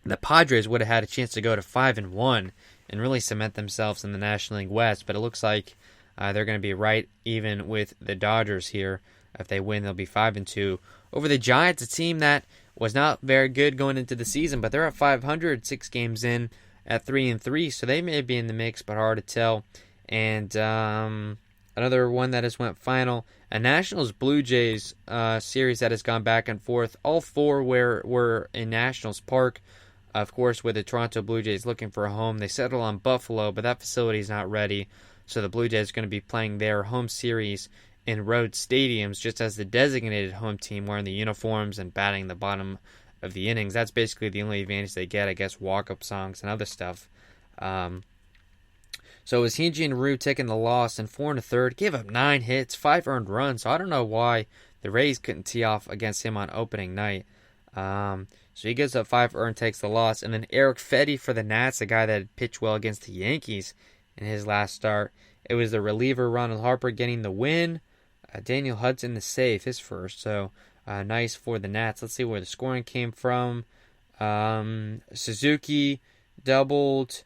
The Padres would have had a chance to go to 5-1 and really cement themselves in the National League West, but it looks like they're going to be right even with the Dodgers here. If they win, they'll be 5-2 over the Giants, a team that was not very good going into the season, but they're at 500, 6 games in at 3-3, so they may be in the mix, but hard to tell. And another one that has went final, a Nationals Blue Jays series that has gone back and forth. All 4 were in Nationals Park. Of course, with the Toronto Blue Jays looking for a home, they settled on Buffalo, but that facility is not ready. So the Blue Jays are going to be playing their home series in road stadiums, just as the designated home team, wearing the uniforms and batting the bottom of the innings. That's basically the only advantage they get, I guess, walk-up songs and other stuff. So it was Hyunjin and Ryu taking the loss in 4 1/3, gave up 9 hits, 5 earned runs. So I don't know why the Rays couldn't tee off against him on opening night. So he gives up 5 earned, takes the loss. And then Eric Fetty for the Nats, a guy that had pitched well against the Yankees in his last start. It was the reliever Ronald Harper getting the win. Daniel Hudson the save, his first. So nice for the Nats. Let's see where the scoring came from. Suzuki doubled.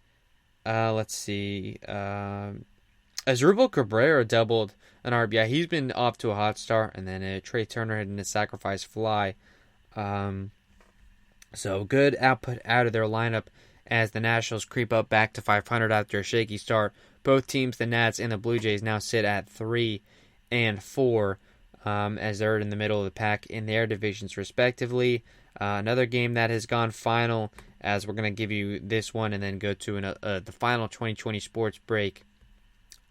Let's see. Asdrubal Cabrera doubled an RBI. He's been off to a hot start. And then Trey Turner had a sacrifice fly. So good output out of their lineup as the Nationals creep up back to 500 after a shaky start. Both teams, the Nats and the Blue Jays, now sit at 3 and 4 as they're in the middle of the pack in their divisions respectively. Another game that has gone final, as we're going to give you this one and then go to the final 2020 sports break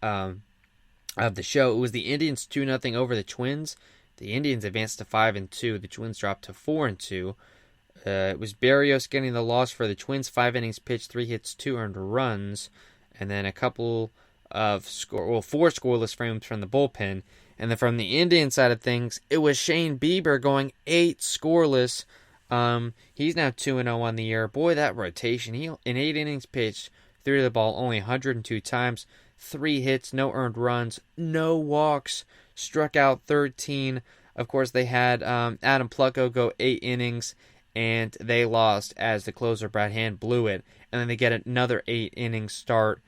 of the show. It was the Indians 2-0 over the Twins. The Indians advanced to 5-2. The Twins dropped to 4-2. It was Berrios getting the loss for the Twins. 5 innings pitched, 3 hits, 2 earned runs, and then a couple of 4 scoreless frames from the bullpen. And then from the Indian side of things, it was Shane Bieber going 8 scoreless. He's now 2-0 on the year. Boy, that rotation. He in 8 innings pitched, threw the ball only 102 times, 3 hits, no earned runs, no walks, struck out 13. Of course, they had Adam Plucko go 8 innings, and they lost as the closer Brad Hand blew it. And then they get another 8-inning start.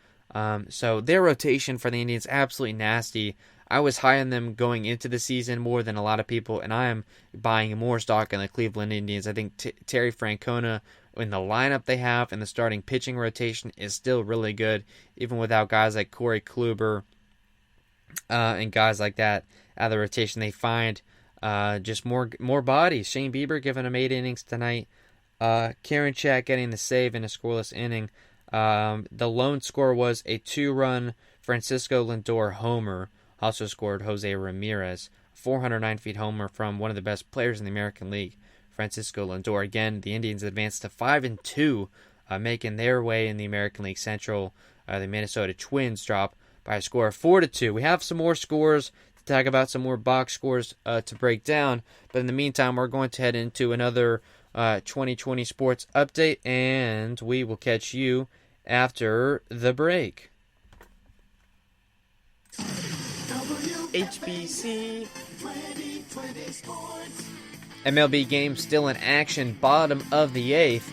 So their rotation for the Indians, absolutely nasty. I was high on them going into the season more than a lot of people, and I am buying more stock in the Cleveland Indians. I think Terry Francona, in the lineup they have and the starting pitching rotation, is still really good, even without guys like Corey Kluber and guys like that out of the rotation. They find just more bodies. Shane Bieber giving him 8 innings tonight. Karen Chat getting the save in a scoreless inning. The lone score was a 2-run Francisco Lindor homer. Also scored Jose Ramirez, 409 feet homer from one of the best players in the American League, Francisco Lindor. Again, the Indians advanced to 5-2, making their way in the American League Central. The Minnesota Twins drop by a score of 4-2. We have some more scores to talk about, some more box scores to break down. But in the meantime, we're going to head into another 2020 sports update, and we will catch you after the break. WBBM WHBC. MLB game still in action, bottom of the 8th.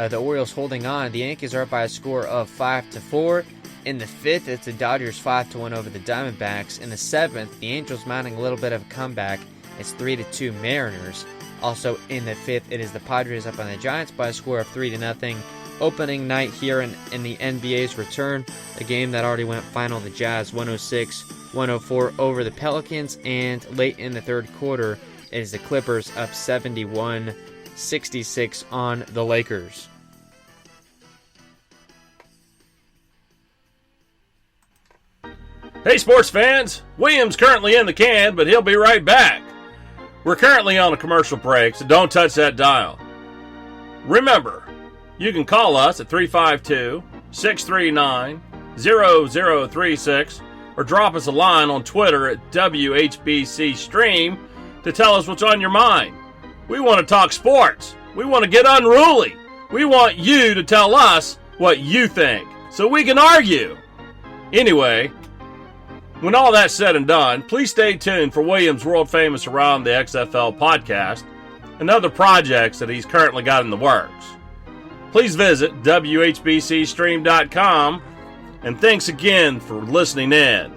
The Orioles holding on. The Yankees are up by a score of 5-4. In the 5th, it's the Dodgers 5-1 over the Diamondbacks. In the 7th, the Angels mounting a little bit of a comeback. It's 3-2 Mariners. Also in the 5th, it is the Padres up on the Giants by a score of 3-0. Opening night here in the NBA's return, a game that already went final. The Jazz 106-104 over the Pelicans, and late in the third quarter, it is the Clippers up 71-66 on the Lakers. Hey, sports fans! William's currently in the can, but he'll be right back. We're currently on a commercial break, so don't touch that dial. Remember, you can call us at 352-639-0036 or drop us a line on Twitter at WHBC Stream to tell us what's on your mind. We want to talk sports. We want to get unruly. We want you to tell us what you think so we can argue. Anyway, when all that's said and done, please stay tuned for Williams' world-famous Around the XFL podcast and other projects that he's currently got in the works. Please visit WHBCstream.com, and thanks again for listening in.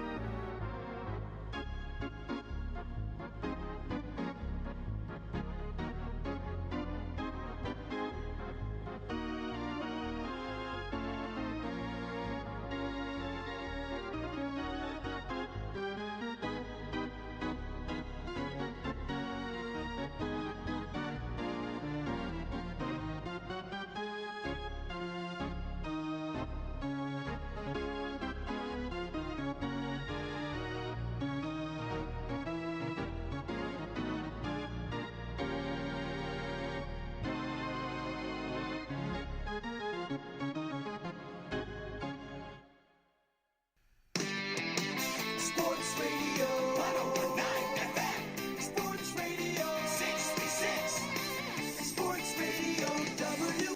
Sports Radio 1019 FM. Sports Radio 636. Sports Radio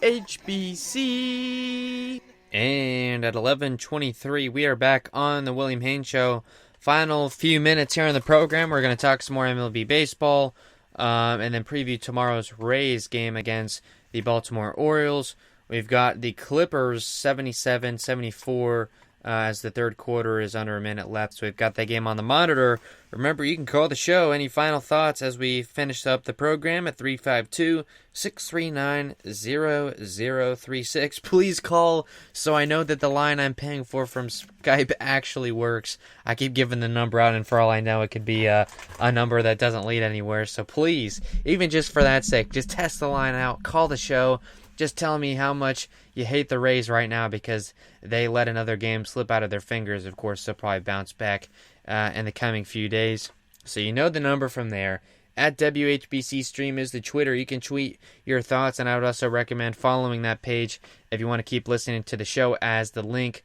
HBC. And at 11:23, we are back on the William Haynes Show. Final few minutes here in the program. We're going to talk some more MLB baseball, and then preview tomorrow's Rays game against the Baltimore Orioles. We've got the Clippers 77-74 as the third quarter is under a minute left. So we've got that game on the monitor. Remember, you can call the show. Any final thoughts as we finish up the program at 352-639-0036. Please call so I know that the line I'm paying for from Skype actually works. I keep giving the number out, and for all I know, it could be a number that doesn't lead anywhere. So please, even just for that sake, just test the line out. Call the show. Just tell me how much you hate the Rays right now because they let another game slip out of their fingers. Of course, they'll probably bounce back in the coming few days. So you know the number from there. At WHBC Stream is the Twitter. You can tweet your thoughts, and I would also recommend following that page if you want to keep listening to the show, as the link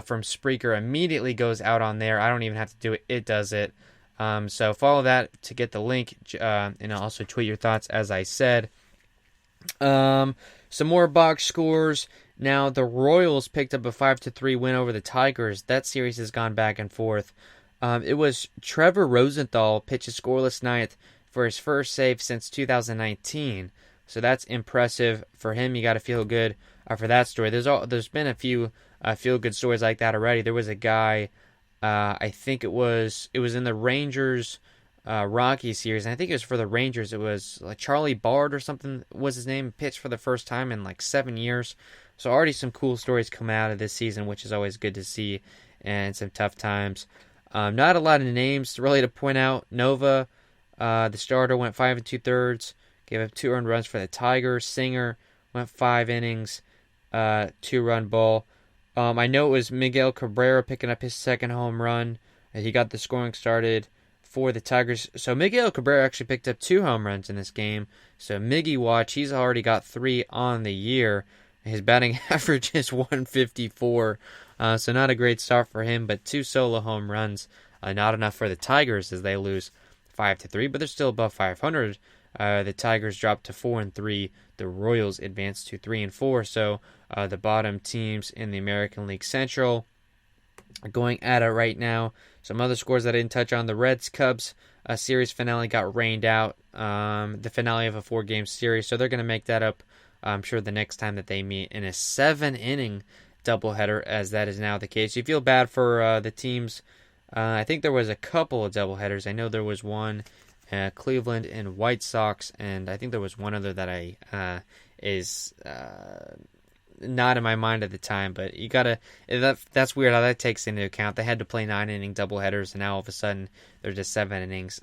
from Spreaker immediately goes out on there. I don't even have to do it. It does it. So follow that to get the link, and also tweet your thoughts, as I said. Some more box scores. Now, the Royals picked up a 5-3 win over the Tigers. That series has gone back and forth. It was Trevor Rosenthal pitched a scoreless ninth for his first save since 2019. So that's impressive for him. You got to feel good for that story. There's been a few feel-good stories like that already. There was a guy, I think it was in the Rangers Rocky series, and I think it was for the Rangers. It was like Charlie Bard or something was his name, pitched for the first time in like 7 years. So already some cool stories come out of this season, which is always good to see, and some tough times. Not a lot of names really to point out. Nova, the starter, went 5 2/3, gave up 2 earned runs for the Tigers. Singer went 5 innings, 2-run ball. I know it was Miguel Cabrera picking up his second home run. He got the scoring started for the Tigers. So Miguel Cabrera actually picked up 2 home runs in this game. So Miggy watch, he's already got 3 on the year. His batting average is 154. So not a great start for him, but 2 solo home runs. Not enough for the Tigers as they lose 5-3, but they're still above 500. The Tigers dropped to 4-3. The Royals advanced to 3-4. So the bottom teams in the American League Central. going at it right now. Some other scores that I didn't touch on: the Reds-Cubs series finale got rained out. The finale of a 4-game series, so they're going to make that up, I'm sure, the next time that they meet in a 7-inning doubleheader, as that is now the case. You feel bad for the teams. I think there was a couple of doubleheaders. I know there was one, Cleveland and White Sox, and I think there was one other that is not in my mind at the time. But you gotta, that's weird how that takes into account. They had to play 9-inning doubleheaders, and now all of a sudden they're just 7 innings.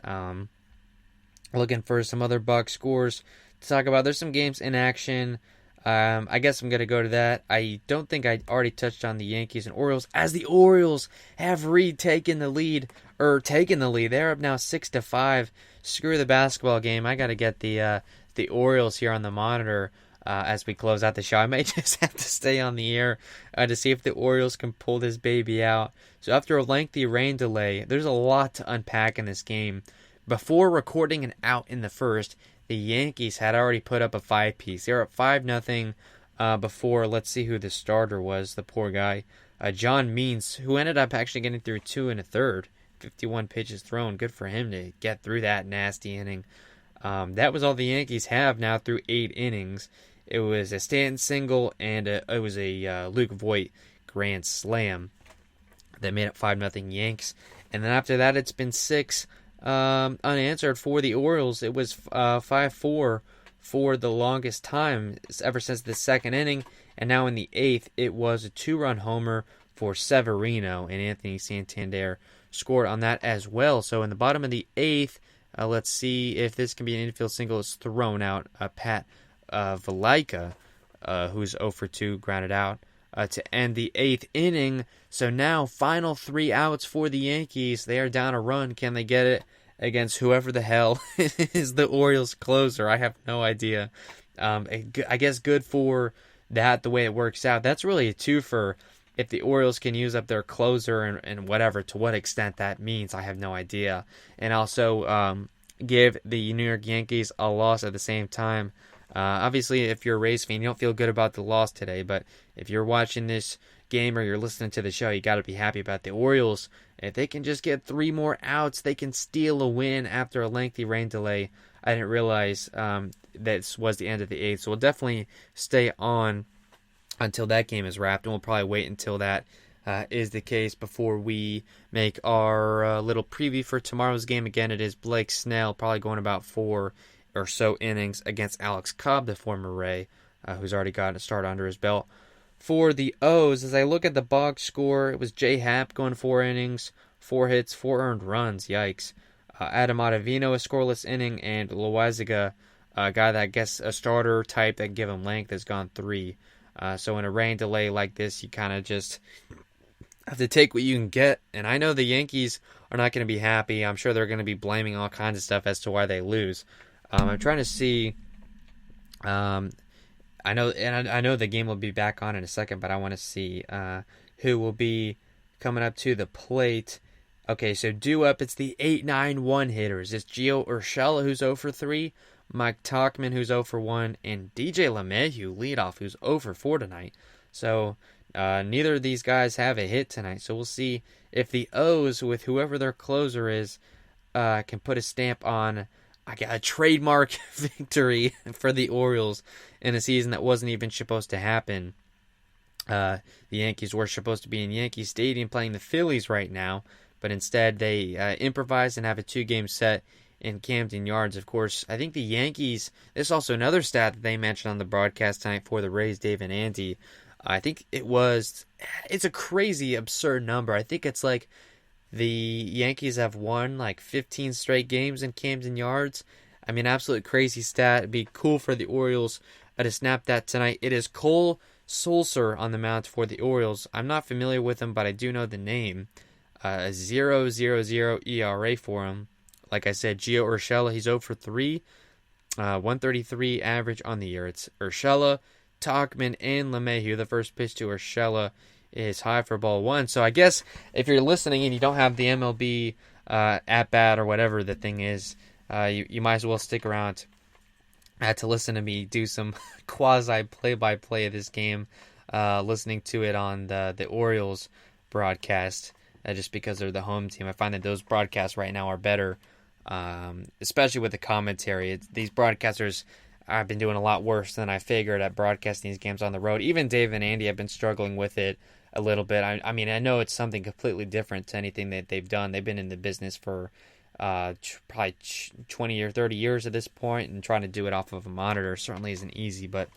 Looking for some other Buck scores to talk about. There's some games in action. I guess I'm going to go to that. I don't think I already touched on the Yankees and Orioles, as the Orioles have taken the lead. They're up now 6-5. Screw the basketball game. I got to get the Orioles here on the monitor as we close out the show. I may just have to stay on the air to see if the Orioles can pull this baby out. So after a lengthy rain delay, there's a lot to unpack in this game. Before recording an out in the first, the Yankees had already put up a 5-piece. They were up 5-0 before. Let's see who the starter was, the poor guy. John Means, who ended up actually getting through 2 1/3. 51 pitches thrown. Good for him to get through that nasty inning. That was all the Yankees have now through 8 innings. It was a Stanton single, and it was a Luke Voit grand slam that made it 5-0 Yanks. And then after that, it's been 6 unanswered for the Orioles. It was 5-4 for the longest time, ever since the 2nd inning, and now in the 8th, it was a 2-run homer for Severino, and Anthony Santander scored on that as well. So in the bottom of the 8th, let's see if this can be an infield single. It's thrown out. Pat Valaika, who's 0 for 2, grounded out to end the 8th inning. So now, final 3 outs for the Yankees. They are down a run. Can they get it against whoever the hell is the Orioles closer? I have no idea. I guess good for that, the way it works out. That's really a twofer. If the Orioles can use up their closer and whatever, to what extent that means, I have no idea. And also give the New York Yankees a loss at the same time. Obviously, if you're a Rays fan, you don't feel good about the loss today, but if you're watching this game or you're listening to the show, you got to be happy about the Orioles. If they can just get 3 more outs, they can steal a win after a lengthy rain delay. I didn't realize that was the end of the 8th, so we'll definitely stay on until that game is wrapped, and we'll probably wait until that is the case before we make our little preview for tomorrow's game. Again, it is Blake Snell, probably going about 4 or so innings against Alex Cobb, the former Ray, who's already got a start under his belt. For the O's, as I look at the box score, it was Jay Happ going 4 innings, 4 hits, 4 earned runs. Yikes. Adam Ottavino, a scoreless inning, and Loaizaga, a guy that I guess a starter type that can give him length, has gone 3. So in a rain delay like this, you kind of just have to take what you can get. And I know the Yankees are not going to be happy. I'm sure they're going to be blaming all kinds of stuff as to why they lose. I'm trying to see. I know the game will be back on in a second, but I want to see who will be coming up to the plate. Okay, so due up, it's the 8-9-1 hitters. It's Gio Urshela, who's 0 for 3, Mike Tauchman, who's 0 for 1, and DJ LeMahieu, leadoff, who's 0 for 4 tonight. So neither of these guys have a hit tonight. So we'll see if the O's, with whoever their closer is, can put a stamp on a trademark victory for the Orioles in a season that wasn't even supposed to happen. The Yankees were supposed to be in Yankee Stadium playing the Phillies right now, but instead they improvised and have a 2-game set in Camden Yards. Of course, I think the Yankees, this is also another stat that they mentioned on the broadcast tonight for the Rays, Dave and Andy. I think it's a crazy, absurd number. I think it's like the Yankees have won like 15 straight games in Camden Yards. I mean, absolute crazy stat. It'd be cool for the Orioles to snap that tonight. It is Cole Sulser on the mound for the Orioles. I'm not familiar with him, but I do know the name. 0.000 ERA for him. Like I said, Gio Urshela, he's 0 for 3. 133 average on the year. It's Urshela, Tauchman, and LeMahieu. The first pitch to Urshela is high for ball 1. So I guess if you're listening and you don't have the MLB at-bat or whatever the thing is, you might as well stick around to listen to me do some quasi play-by-play of this game, listening to it on the Orioles broadcast just because they're the home team. I find that those broadcasts right now are better, especially with the commentary. These broadcasters have been doing a lot worse than I figured at broadcasting these games on the road. Even Dave and Andy have been struggling with it a little bit. I mean, I know it's something completely different to anything that they've done. They've been in the business for probably 20 or 30 years at this point, and trying to do it off of a monitor certainly isn't easy, but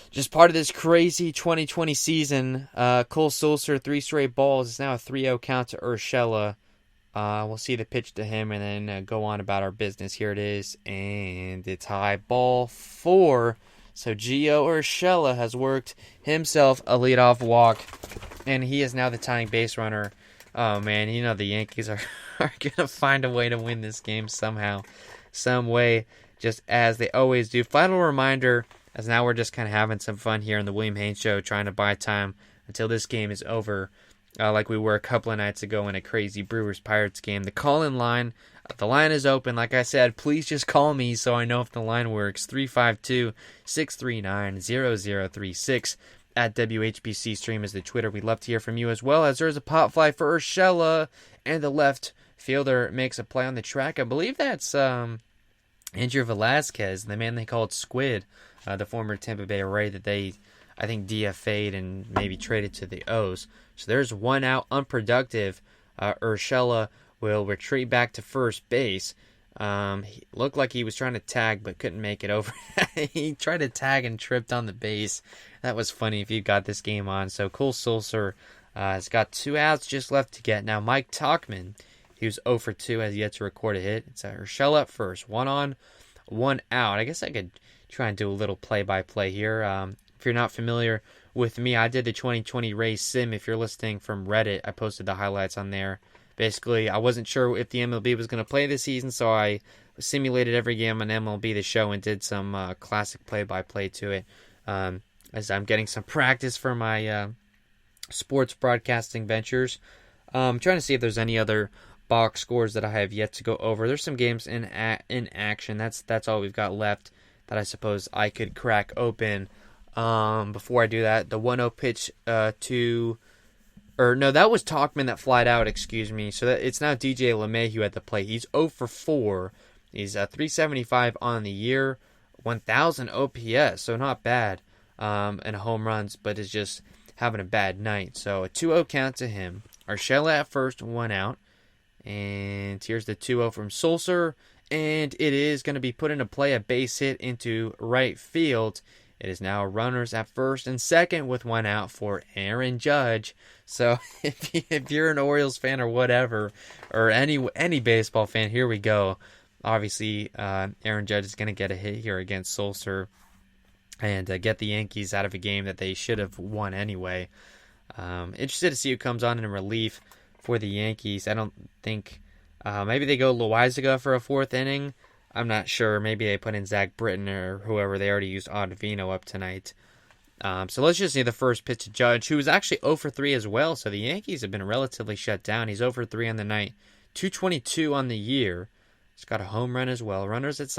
just part of this crazy 2020 season. Cole Sulcer, 3 straight balls. It's now a 3-0 count to Urshela. We'll see the pitch to him and then go on about our business. Here it is, and it's high, ball 4. So Gio Urshela has worked himself a leadoff walk, and he is now the tying base runner. Oh man, you know the Yankees are gonna find a way to win this game somehow, some way, just as they always do. Final reminder, as now we're just kind of having some fun here in the William Haynes Show, trying to buy time until this game is over, like we were a couple of nights ago in a crazy Brewers-Pirates game. The call-in line, the line is open. Like I said, please just call me so I know if the line works. 352-639-0036. At WHBC Stream is the Twitter. We'd love to hear from you as well, as there's a pop fly for Urshela, and the left fielder makes a play on the track. I believe that's Andrew Velazquez, the man they called Squid, the former Tampa Bay Ray that they, I think, DFA'd and maybe traded to the O's. So there's one out, unproductive. Urshela will retreat back to first base. He looked like he was trying to tag but couldn't make it over. He tried to tag and tripped on the base. That was funny if you got this game on. So Cole Sulcer has got 2 outs just left to get. Now Mike Tauchman, he was 0 for 2, has yet to record a hit. It's Urshela up first. 1 on, 1 out. I guess I could try and do a little play-by-play here. If you're not familiar with me, I did the 2020 Rays sim. If you're listening from Reddit, I posted the highlights on there. Basically, I wasn't sure if the MLB was going to play this season, so I simulated every game on MLB The Show and did some classic play-by-play to it. As I'm getting some practice for my sports broadcasting ventures. I'm trying to see if there's any other box scores that I have yet to go over. There's some games in action. That's all we've got left that I suppose I could crack open. Before I do that, the 1-0 pitch that was Tauchman that flied out, excuse me. So it's now DJ LeMahieu at the plate. He's 0 for 4. He's 375 on the year, 1,000 OPS, so not bad. And home runs, but is just having a bad night. So a 2-0 count to him. Urshela at first, 1 out. And here's the 2-0 from Sulcer. And it is going to be put into play, a base hit into right field. It is now runners at first and second with 1 out for Aaron Judge. So if you're an Orioles fan or whatever, or any baseball fan, here we go. Obviously, Aaron Judge is going to get a hit here against Sulcer and get the Yankees out of a game that they should have won anyway. Interested to see who comes on in relief for the Yankees. I don't think... maybe they go Loaizaga for a 4th inning. I'm not sure. Maybe they put in Zach Britton or whoever. They already used Ottavino up tonight. So let's just see the first pitch to Judge, who was actually 0 for 3 as well. So the Yankees have been relatively shut down. He's 0 for 3 on the night, 222 on the year. He's got a home run as well. Runners at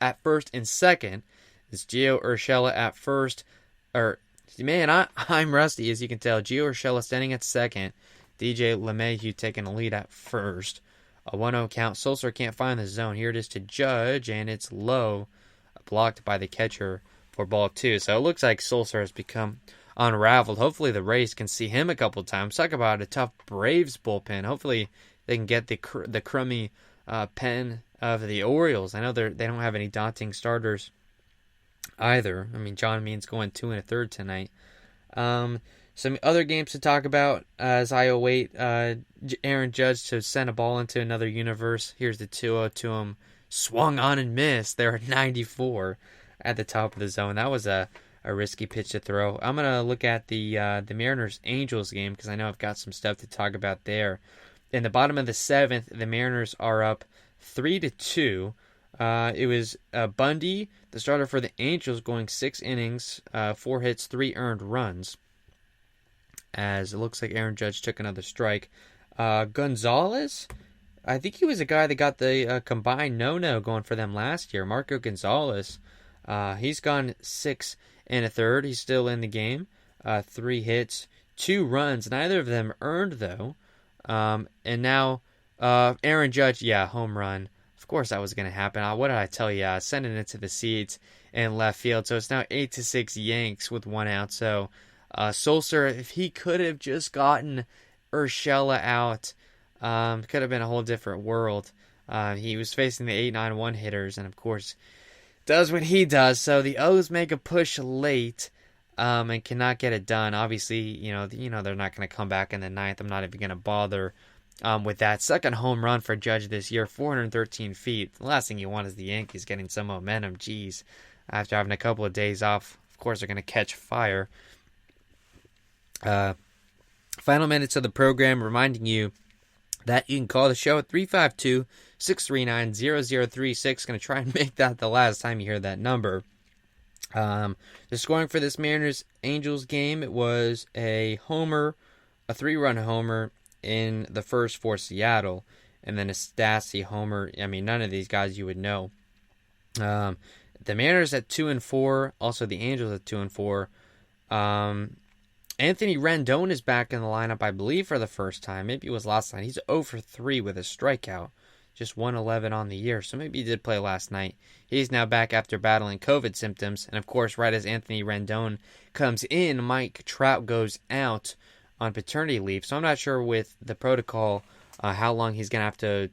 at first and second. It's Gio Urshela at first. I'm rusty, as you can tell. Gio Urshela standing at second. DJ LeMahieu taking a lead at first. A 1-0 count. Sulcer can't find the zone. Here it is to Judge, and it's low. Blocked by the catcher for ball 2. So it looks like Sulcer has become unraveled. Hopefully the Rays can see him a couple times. Talk about a tough Braves bullpen. Hopefully they can get the crummy pen of the Orioles. I know they don't have any daunting starters either. I mean, John Means going 2 1/3 tonight. Some other games to talk about as I await Aaron Judge to send a ball into another universe. Here's the 2-0 to him. Swung on and missed. They're at 94 at the top of the zone. That was a risky pitch to throw. I'm going to look at the Mariners-Angels game because I know I've got some stuff to talk about there. In the bottom of the 7th, the Mariners are up 3-2. It was Bundy, the starter for the Angels, going 6 innings, 4 hits, 3 earned runs. As it looks like Aaron Judge took another strike. Gonzalez, I think he was a guy that got the combined no-no going for them last year. Marco Gonzalez, he's gone 6 1/3. He's still in the game. 3 hits, 2 runs, neither of them earned though. And now Aaron Judge, home run. Of course that was going to happen. What did I tell you? Sending it to the seats in left field. So it's now 8-6 Yanks with 1 out. So Sulcer, if he could have just gotten Urshela out, could have been a whole different world. He was facing the 8-9-1 hitters, and of course does what he does. So the O's make a push late, and cannot get it done. Obviously, you know they're not going to come back in the 9th. I'm not even going to bother with that. Second home run for Judge this year, 413 feet. The last thing you want is the Yankees getting some momentum. Jeez, after having a couple of days off, of course they're going to catch fire. Final minutes of the program, reminding you that you can call the show at 352-639-0036. Going to try and make that the last time you hear that number. The scoring for this Mariners-Angels game, it was a 3-run homer in the first for Seattle, and then a Stassi homer. I mean, none of these guys you would know. The Mariners at 2-4, also the Angels at 2-4. Anthony Rendon is back in the lineup, I believe, for the first time. Maybe it was last night. He's 0 for 3 with a strikeout. Just 111 on the year, so maybe he did play last night. He's now back after battling COVID symptoms. And, of course, right as Anthony Rendon comes in, Mike Trout goes out on paternity leave. So I'm not sure with the protocol how long he's going to have to,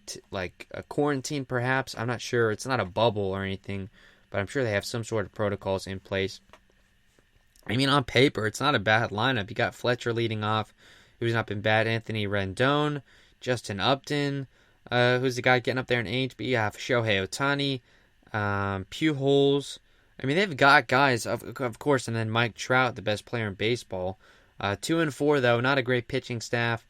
quarantine perhaps. I'm not sure. It's not a bubble or anything, but I'm sure they have some sort of protocols in place. I mean, on paper, it's not a bad lineup. You got Fletcher leading off, who's not been bad. Anthony Rendon, Justin Upton, who's the guy getting up there in age. But you have Shohei Ohtani, Pujols. I mean, they've got guys, of course, and then Mike Trout, the best player in baseball. 2-4, though, not a great pitching staff.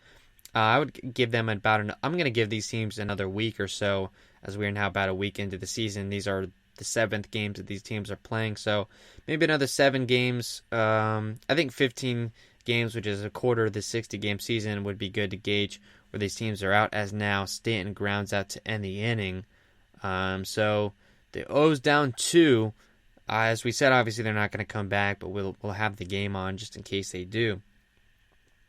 I would give them I'm going to give these teams another week or so, as we are now about a week into the season. These are the 7th games that these teams are playing, so maybe another 7 games. I think 15 games, which is a quarter of the 60-game season, would be good to gauge where these teams are out, as now Stanton grounds out to end the inning. So the O's down 2. As we said, obviously they're not going to come back, but we'll have the game on just in case they do.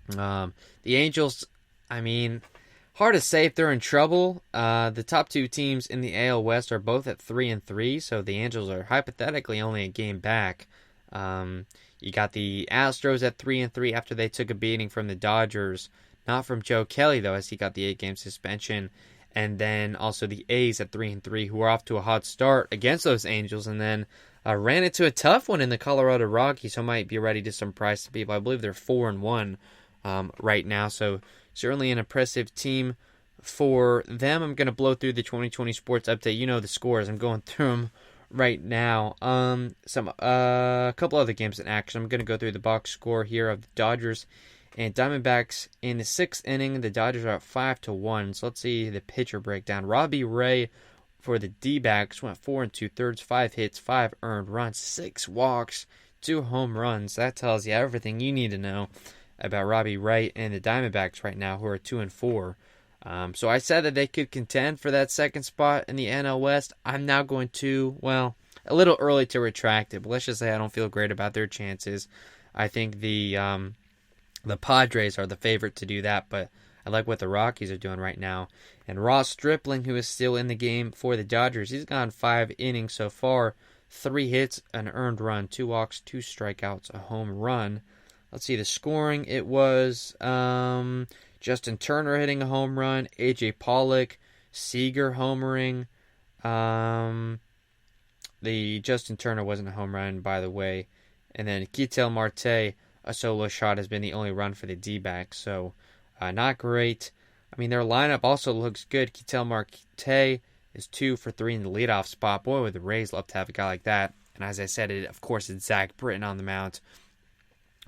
The Angels, I mean, hard to say if they're in trouble. The top 2 teams in the AL West are both at 3-3, so the Angels are hypothetically only a game back. You got the Astros at 3-3 after they took a beating from the Dodgers. Not from Joe Kelly, though, as he got the 8-game suspension. And then also the A's at 3-3, who are off to a hot start against those Angels, and then ran into a tough one in the Colorado Rockies, who might be ready to surprise some people. I believe they're 4-1 right now, so certainly an impressive team for them. I'm going to blow through the 2020 sports update. You know the scores. I'm going through them right now. A couple other games in action. I'm going to go through the box score here of the Dodgers and Diamondbacks in the 6th inning. The Dodgers are up 5-1. So let's see the pitcher breakdown. Robbie Ray for the D-backs went 4 2/3, 5 hits, 5 earned runs, 6 walks, 2 home runs. That tells you everything you need to know about Robbie Ray and the Diamondbacks right now, who are 2-4. So I said that they could contend for that second spot in the NL West. I'm now going to, a little early to retract it, but let's just say I don't feel great about their chances. I think the Padres are the favorite to do that, but I like what the Rockies are doing right now. And Ross Stripling, who is still in the game for the Dodgers, he's gone 5 innings so far, 3 hits, an earned run, 2 walks, 2 strikeouts, a home run. Let's see the scoring. It was Justin Turner hitting a home run, A.J. Pollock, Seager homering. The Justin Turner wasn't a home run, by the way. And then Ketel Marte, a solo shot, has been the only run for the D-backs. So not great. I mean, their lineup also looks good. Ketel Marte is 2 for 3 in the leadoff spot. Boy, would the Rays love to have a guy like that. And as I said, of course, it's Zach Britton on the mound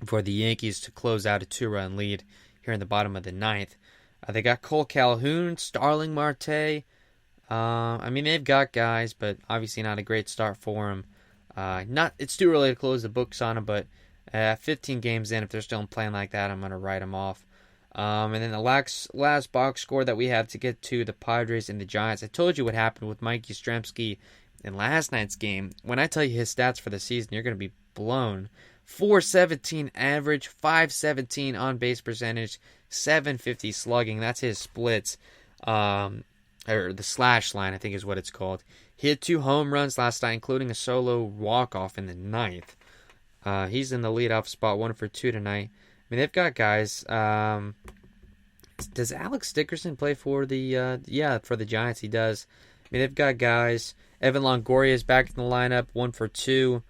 for the Yankees to close out a 2-run lead here in the bottom of the 9th. They got Cole Calhoun, Starling Marte. I mean, they've got guys, but obviously not a great start for them. It's too early to close the books on them, but 15 games in, if they're still playing like that, I'm going to write them off. And then the last box score that we have to get to, the Padres and the Giants. I told you what happened with Mike Yastrzemski in last night's game. When I tell you his stats for the season, you're going to be blown. .417 average, .517 on base percentage, .750 slugging. That's his splits, or the slash line, I think is what it's called. He had 2 home runs last night, including a solo walk-off in the 9th. He's in the leadoff spot, 1 for 2 tonight. I mean, they've got guys. Does Alex Dickerson play for the for the Giants? He does. I mean, they've got guys. Evan Longoria is back in the lineup, 1 for 2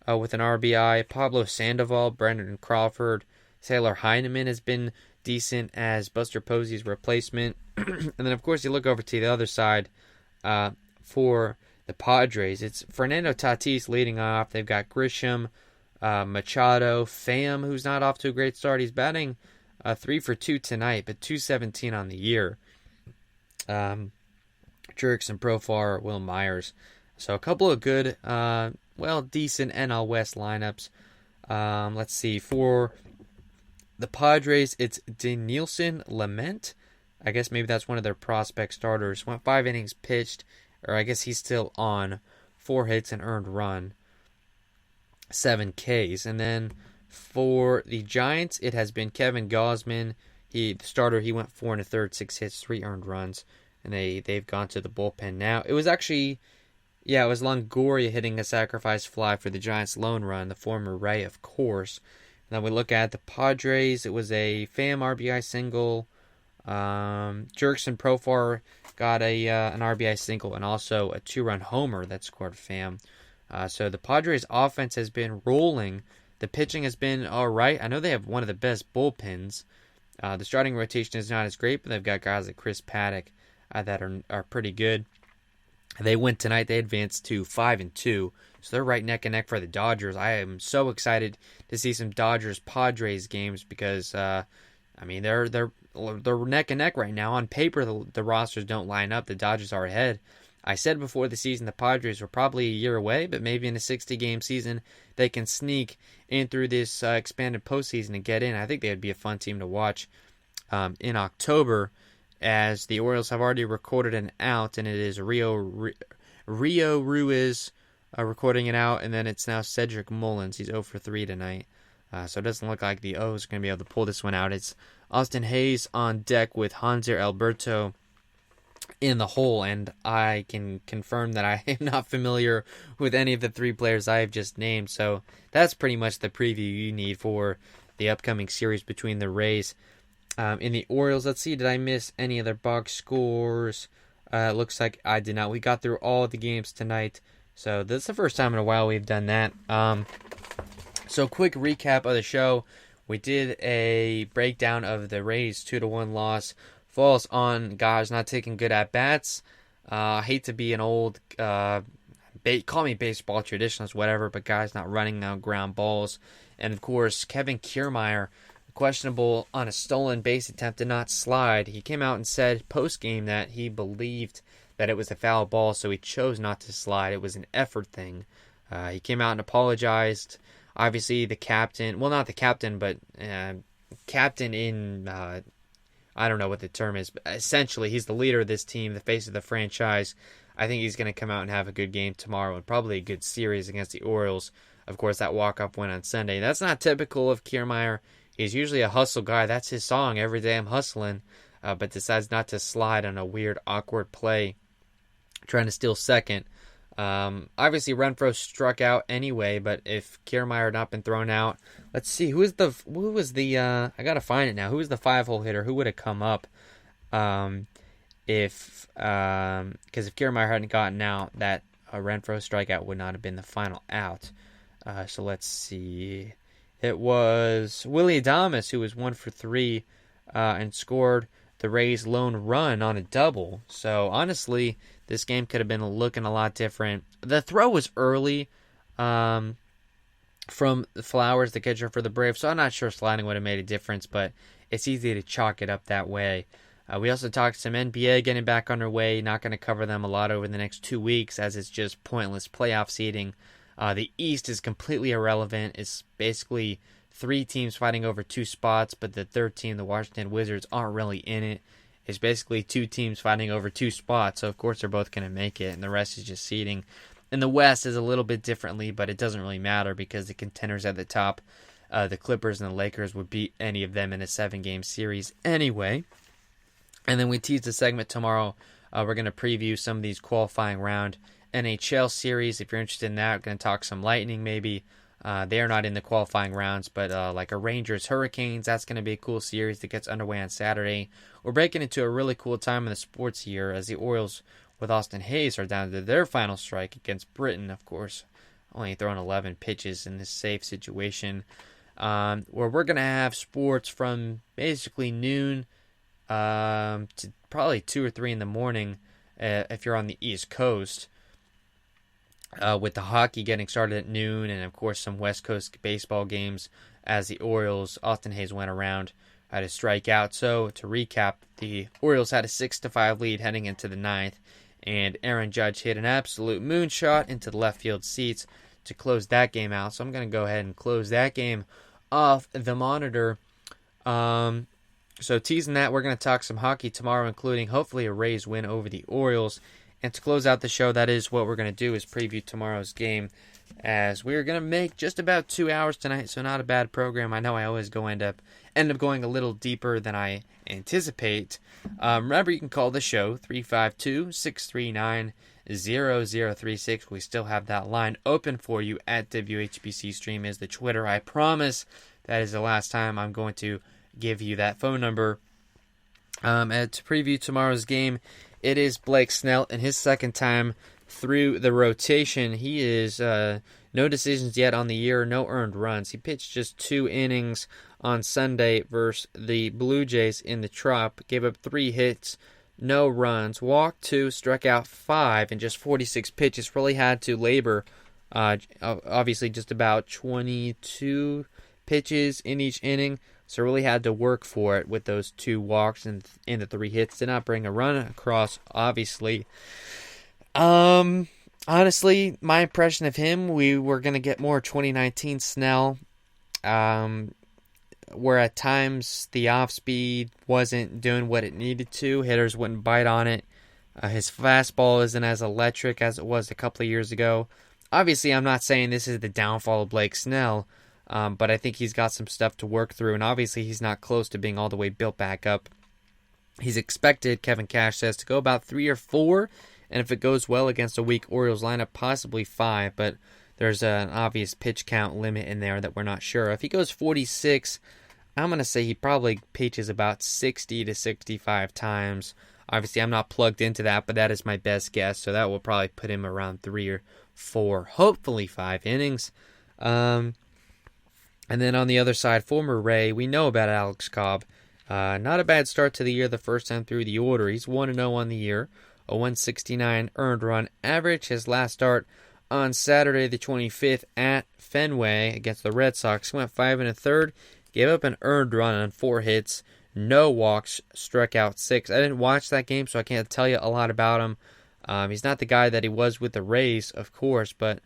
with an RBI. Pablo Sandoval, Brendan Crawford, Taylor Heineman has been decent as Buster Posey's replacement. And then, of course, you look over to the other side for the Padres. It's Fernando Tatis leading off. They've got Grisham, Machado, Pham, who's not off to a great start. He's batting 3 for 2 tonight, but .217 on the year. Jurickson, Profar, Will Myers. So a couple of good, decent NL West lineups. Let's see. For the Padres, it's Denilson Lament. I guess maybe that's one of their prospect starters. Went 5 innings pitched, or I guess he's still on. 4 hits and earned run. 7 Ks. And then for the Giants, it has been Kevin Gausman. The starter, he went 4 1/3, 6 hits, 3 earned runs. And they've gone to the bullpen now. It was actually, it was Longoria hitting a sacrifice fly for the Giants' lone run, the former Ray, of course. And then we look at the Padres. It was a Pham RBI single. Jurickson Profar got an RBI single and also a 2-run homer that scored Pham. So the Padres' offense has been rolling. The pitching has been all right. I know they have one of the best bullpens. The starting rotation is not as great, but they've got guys like Chris Paddock that are pretty good. They win tonight. They advanced to 5-2, so they're right neck and neck for the Dodgers. I am so excited to see some Dodgers-Padres games because, they're neck and neck right now. On paper, the rosters don't line up. The Dodgers are ahead. I said before the season the Padres were probably a year away, but maybe in a 60-game season they can sneak in through this expanded postseason and get in. I think they would be a fun team to watch in October, as the Orioles have already recorded an out, and it is Rio Ruiz recording it out, and then it's now Cedric Mullins. He's 0 for 3 tonight. So it doesn't look like the O's are going to be able to pull this one out. It's Austin Hayes on deck with Hanser Alberto in the hole, and I can confirm that I am not familiar with any of the 3 players I have just named. So that's pretty much the preview you need for the upcoming series between the Rays in the Orioles. Let's see, did I miss any other box scores? Looks like I did not. We got through all of the games tonight, so this is the first time in a while we've done that. So quick recap of the show. We did a breakdown of the Rays' 2-1 loss. Falls on guys not taking good at-bats. I hate to be an old, call me baseball traditionalist, whatever, but guys not running out ground balls. And, of course, Kevin Kiermaier, questionable on a stolen base attempt, did not slide. He came out and said post-game that he believed that it was a foul ball, so he chose not to slide. It was an effort thing. He came out and apologized. Obviously, the captain, well, not the captain, but captain in, I don't know what the term is, but essentially, he's the leader of this team, the face of the franchise. I think he's going to come out and have a good game tomorrow, and probably a good series against the Orioles. Of course, that walk-off win on Sunday. That's not typical of Kiermaier. He's usually a hustle guy. That's his song, every day I'm hustling, but decides not to slide on a weird, awkward play, trying to steal second. Obviously Renfroe struck out anyway, but if Kiermaier had not been thrown out, let's see, who was the I gotta find it now. Who was the 5-hole hitter? Who would have come up because if Kiermaier hadn't gotten out, that Renfroe strikeout would not have been the final out. So let's see. It was Willie Adames who was 1 for 3 and scored the Rays' lone run on a double. So honestly, this game could have been looking a lot different. The throw was early from Flowers, the catcher for the Braves, so I'm not sure sliding would have made a difference, but it's easy to chalk it up that way. We also talked some NBA getting back underway. Not going to cover them a lot over the next 2 weeks, as it's just pointless playoff seeding. The East is completely irrelevant. It's basically 3 teams fighting over 2 spots, but the third team, the Washington Wizards, aren't really in it. It's basically 2 teams fighting over 2 spots, so of course they're both going to make it, and the rest is just seeding. And the West is a little bit differently, but it doesn't really matter because the contenders at the top, the Clippers and the Lakers, would beat any of them in a 7-game series anyway. And then we tease the segment tomorrow. We're going to preview some of these qualifying round NHL series. If you're interested in that, we're going to talk some Lightning maybe. They are not in the qualifying rounds, but like a Rangers Hurricanes, that's going to be a cool series that gets underway on Saturday. We're breaking into a really cool time in the sports year as the Orioles with Austin Haynes are down to their final strike against Britain, of course, only throwing 11 pitches in this safe situation. Where we're going to have sports from basically noon to probably 2 or 3 in the morning if you're on the East Coast. With the hockey getting started at noon, and of course some West Coast baseball games as the Orioles, Austin Hayes went around, had a strikeout. So to recap, the Orioles had a 6-5 lead heading into the 9th, and Aaron Judge hit an absolute moonshot into the left field seats to close that game out. So I'm going to go ahead and close that game off the monitor. So teasing that, we're going to talk some hockey tomorrow, including hopefully a Rays win over the Orioles. And to close out the show, that is what we're going to do, is preview tomorrow's game, as we're going to make just about 2 hours tonight, so not a bad program. I know I always end up going a little deeper than I anticipate. Remember, you can call the show 352-639-0036. We still have that line open for you at WHBC Stream is the Twitter. I promise that is the last time I'm going to give you that phone number. And to preview tomorrow's game, it is Blake Snell in his second time through the rotation. He is no decisions yet on the year, no earned runs. He pitched just 2 innings on Sunday versus the Blue Jays in the Trop. Gave up 3 hits, no runs, walked 2, struck out 5 in just 46 pitches. Really had to labor, obviously just about 22 pitches in each inning. So really had to work for it with those 2 walks and the 3 hits. Did not bring a run across, obviously. Honestly, my impression of him, we were going to get more 2019 Snell, where at times the off-speed wasn't doing what it needed to. Hitters wouldn't bite on it. His fastball isn't as electric as it was a couple of years ago. Obviously, I'm not saying this is the downfall of Blake Snell, but I think he's got some stuff to work through, and obviously he's not close to being all the way built back up. He's expected, Kevin Cash says, to go about 3 or 4, and if it goes well against a weak Orioles lineup, possibly 5, but there's an obvious pitch count limit in there that we're not sure. If he goes 46, I'm going to say he probably pitches about 60 to 65 times. Obviously, I'm not plugged into that, but that is my best guess, so that will probably put him around 3 or 4, hopefully 5 innings. And then on the other side, former Ray, we know about Alex Cobb. Not a bad start to the year the first time through the order. He's 1-0 on the year, a 169 earned run average. His last start on Saturday the 25th at Fenway against the Red Sox. He went 5 1/3, gave up an earned run on 4 hits, no walks, struck out 6. I didn't watch that game, so I can't tell you a lot about him. He's not the guy that he was with the Rays, of course, but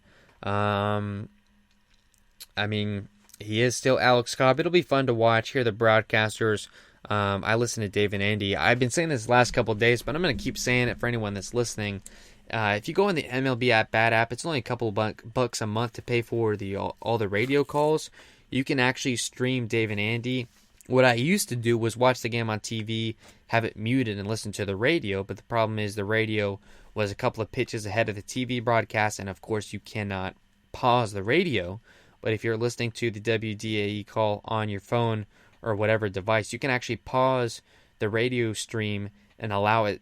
he is still Alex Cobb. It'll be fun to watch, hear the broadcasters. I listen to Dave and Andy. I've been saying this the last couple of days, but I'm going to keep saying it for anyone that's listening. If you go in the MLB app, it's only a couple of bucks a month to pay for all the radio calls. You can actually stream Dave and Andy. What I used to do was watch the game on TV, have it muted, and listen to the radio. But the problem is the radio was a couple of pitches ahead of the TV broadcast, and of course you cannot pause the radio. But if you're listening to the WDAE call on your phone or whatever device, you can actually pause the radio stream and allow the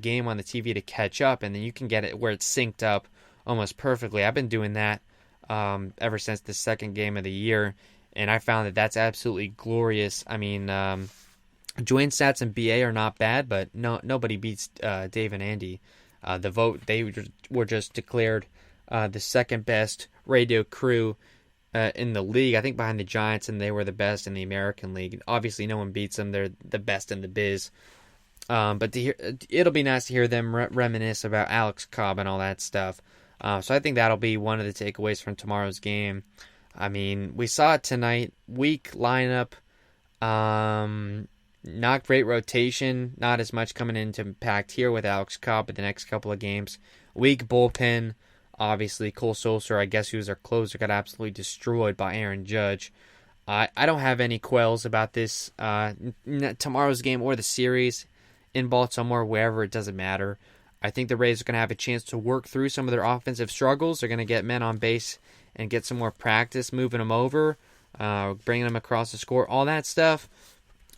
game on the TV to catch up, and then you can get it where it's synced up almost perfectly. I've been doing that ever since the second game of the year, and I found that that's absolutely glorious. I mean, Joint Stats and BA are not bad, but nobody beats Dave and Andy. The vote, they were just declared the second best radio crew in the league, I think behind the Giants, and they were the best in the American League. Obviously, no one beats them. They're the best in the biz. But it'll be nice to hear them reminisce about Alex Cobb and all that stuff. So I think that'll be one of the takeaways from tomorrow's game. I mean, we saw it tonight. Weak lineup. Not great rotation. Not as much coming into impact here with Alex Cobb in the next couple of games. weak bullpen. Obviously, Cole Sulser, I guess he was their closer, got absolutely destroyed by Aaron Judge. I don't have any quells about this tomorrow's game or the series in Baltimore, wherever, it doesn't matter. I think the Rays are going to have a chance to work through some of their offensive struggles. They're going to get men on base and get some more practice, moving them over, bringing them across the score, all that stuff.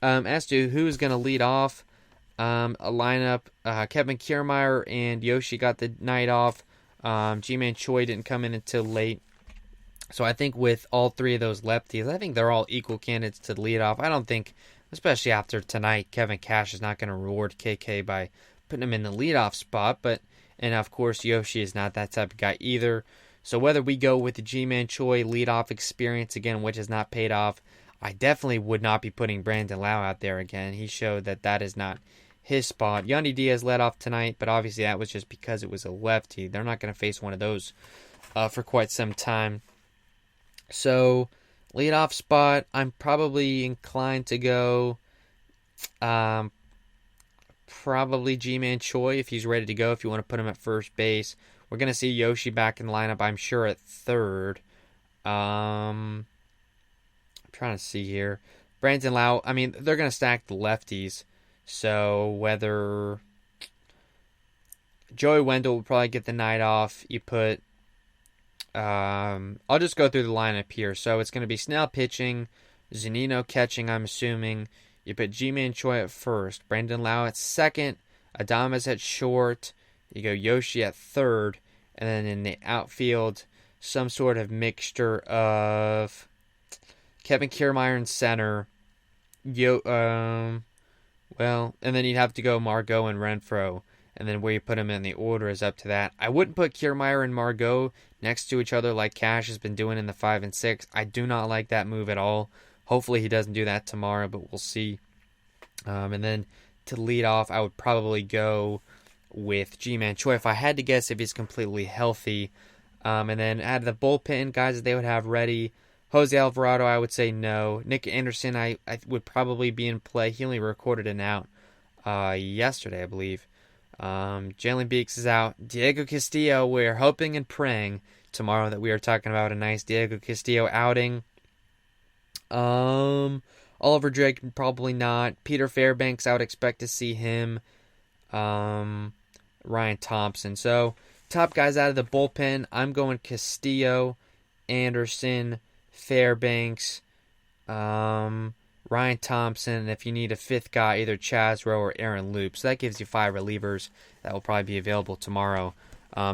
As to who's going to lead off, a lineup, Kevin Kiermaier and Yoshi got the night off. G-Man Choi didn't come in until late. So I think with all three of those lefties, I think they're all equal candidates to lead off. I don't think, especially after tonight, Kevin Cash is not going to reward KK by putting him in the leadoff spot. And of course, Yoshi is not that type of guy either. So whether we go with the G-Man Choi leadoff experience again, which has not paid off, I definitely would not be putting Brandon Lau out there again. He showed that that is not his spot. Yandy Diaz led off tonight, but obviously that was just because it was a lefty. They're not going to face one of those for quite some time. So, leadoff spot, I'm probably inclined to go probably G-Man Choi if he's ready to go, if you want to put him at first base. We're going to see Yoshi back in the lineup, I'm sure, at third. I'm trying to see here. Brandon Lau, I mean, they're going to stack the lefties. So whether Joey Wendell will probably get the night off, you put, I'll just go through the lineup here. So it's going to be Snell pitching, Zunino catching, I'm assuming. You put G-Man Choi at first, Brandon Lau at second, Adames at short, you go Yoshi at third, and then in the outfield, some sort of mixture of Kevin Kiermaier in center, and then you'd have to go Margot and Renfroe, and then where you put them in the order is up to that. I wouldn't put Kiermaier and Margot next to each other like Cash has been doing in the 5 and 6. I do not like that move at all. Hopefully he doesn't do that tomorrow, but we'll see. And then to lead off, I would probably go with G-Man Choi if I had to guess if he's completely healthy. And then out of the bullpen, guys that they would have ready, Jose Alvarado, I would say no. Nick Anderson, I would probably be in play. He only recorded an out yesterday, I believe. Jalen Beeks is out. Diego Castillo, we're hoping and praying tomorrow that we are talking about a nice Diego Castillo outing. Oliver Drake, probably not. Peter Fairbanks, I would expect to see him. Ryan Thompson. So, top guys out of the bullpen, I'm going Castillo, Anderson, Fairbanks, Ryan Thompson, and if you need a fifth guy, either Chaz Rowe or Aaron Loop. So that gives you 5 relievers that will probably be available tomorrow.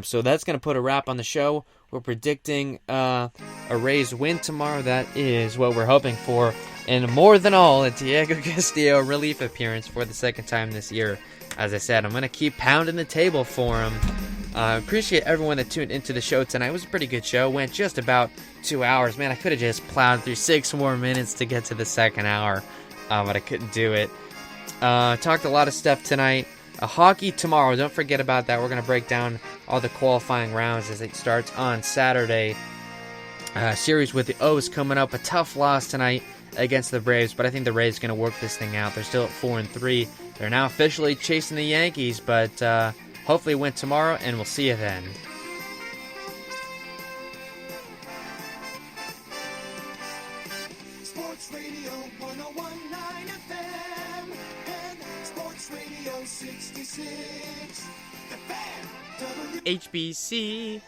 So that's going to put a wrap on the show. We're predicting a Rays win tomorrow. That is what we're hoping for. And more than all, a Diego Castillo relief appearance for the second time this year. As I said, I'm going to keep pounding the table for him. Appreciate everyone that tuned into the show tonight. It was a pretty good show. Went just about 2 hours. Man, I could have just plowed through 6 more minutes to get to the second hour, but I couldn't do it. Talked a lot of stuff tonight. Hockey tomorrow. Don't forget about that. We're going to break down all the qualifying rounds as it starts on Saturday. Series with the O's coming up. A tough loss tonight against the Braves, but I think the Rays are going to work this thing out. They're still at 4-3. They're now officially chasing the Yankees, but hopefully win tomorrow, and we'll see you then. Sports Radio 101.9 FM and Sports Radio 66. The Fan. HBC.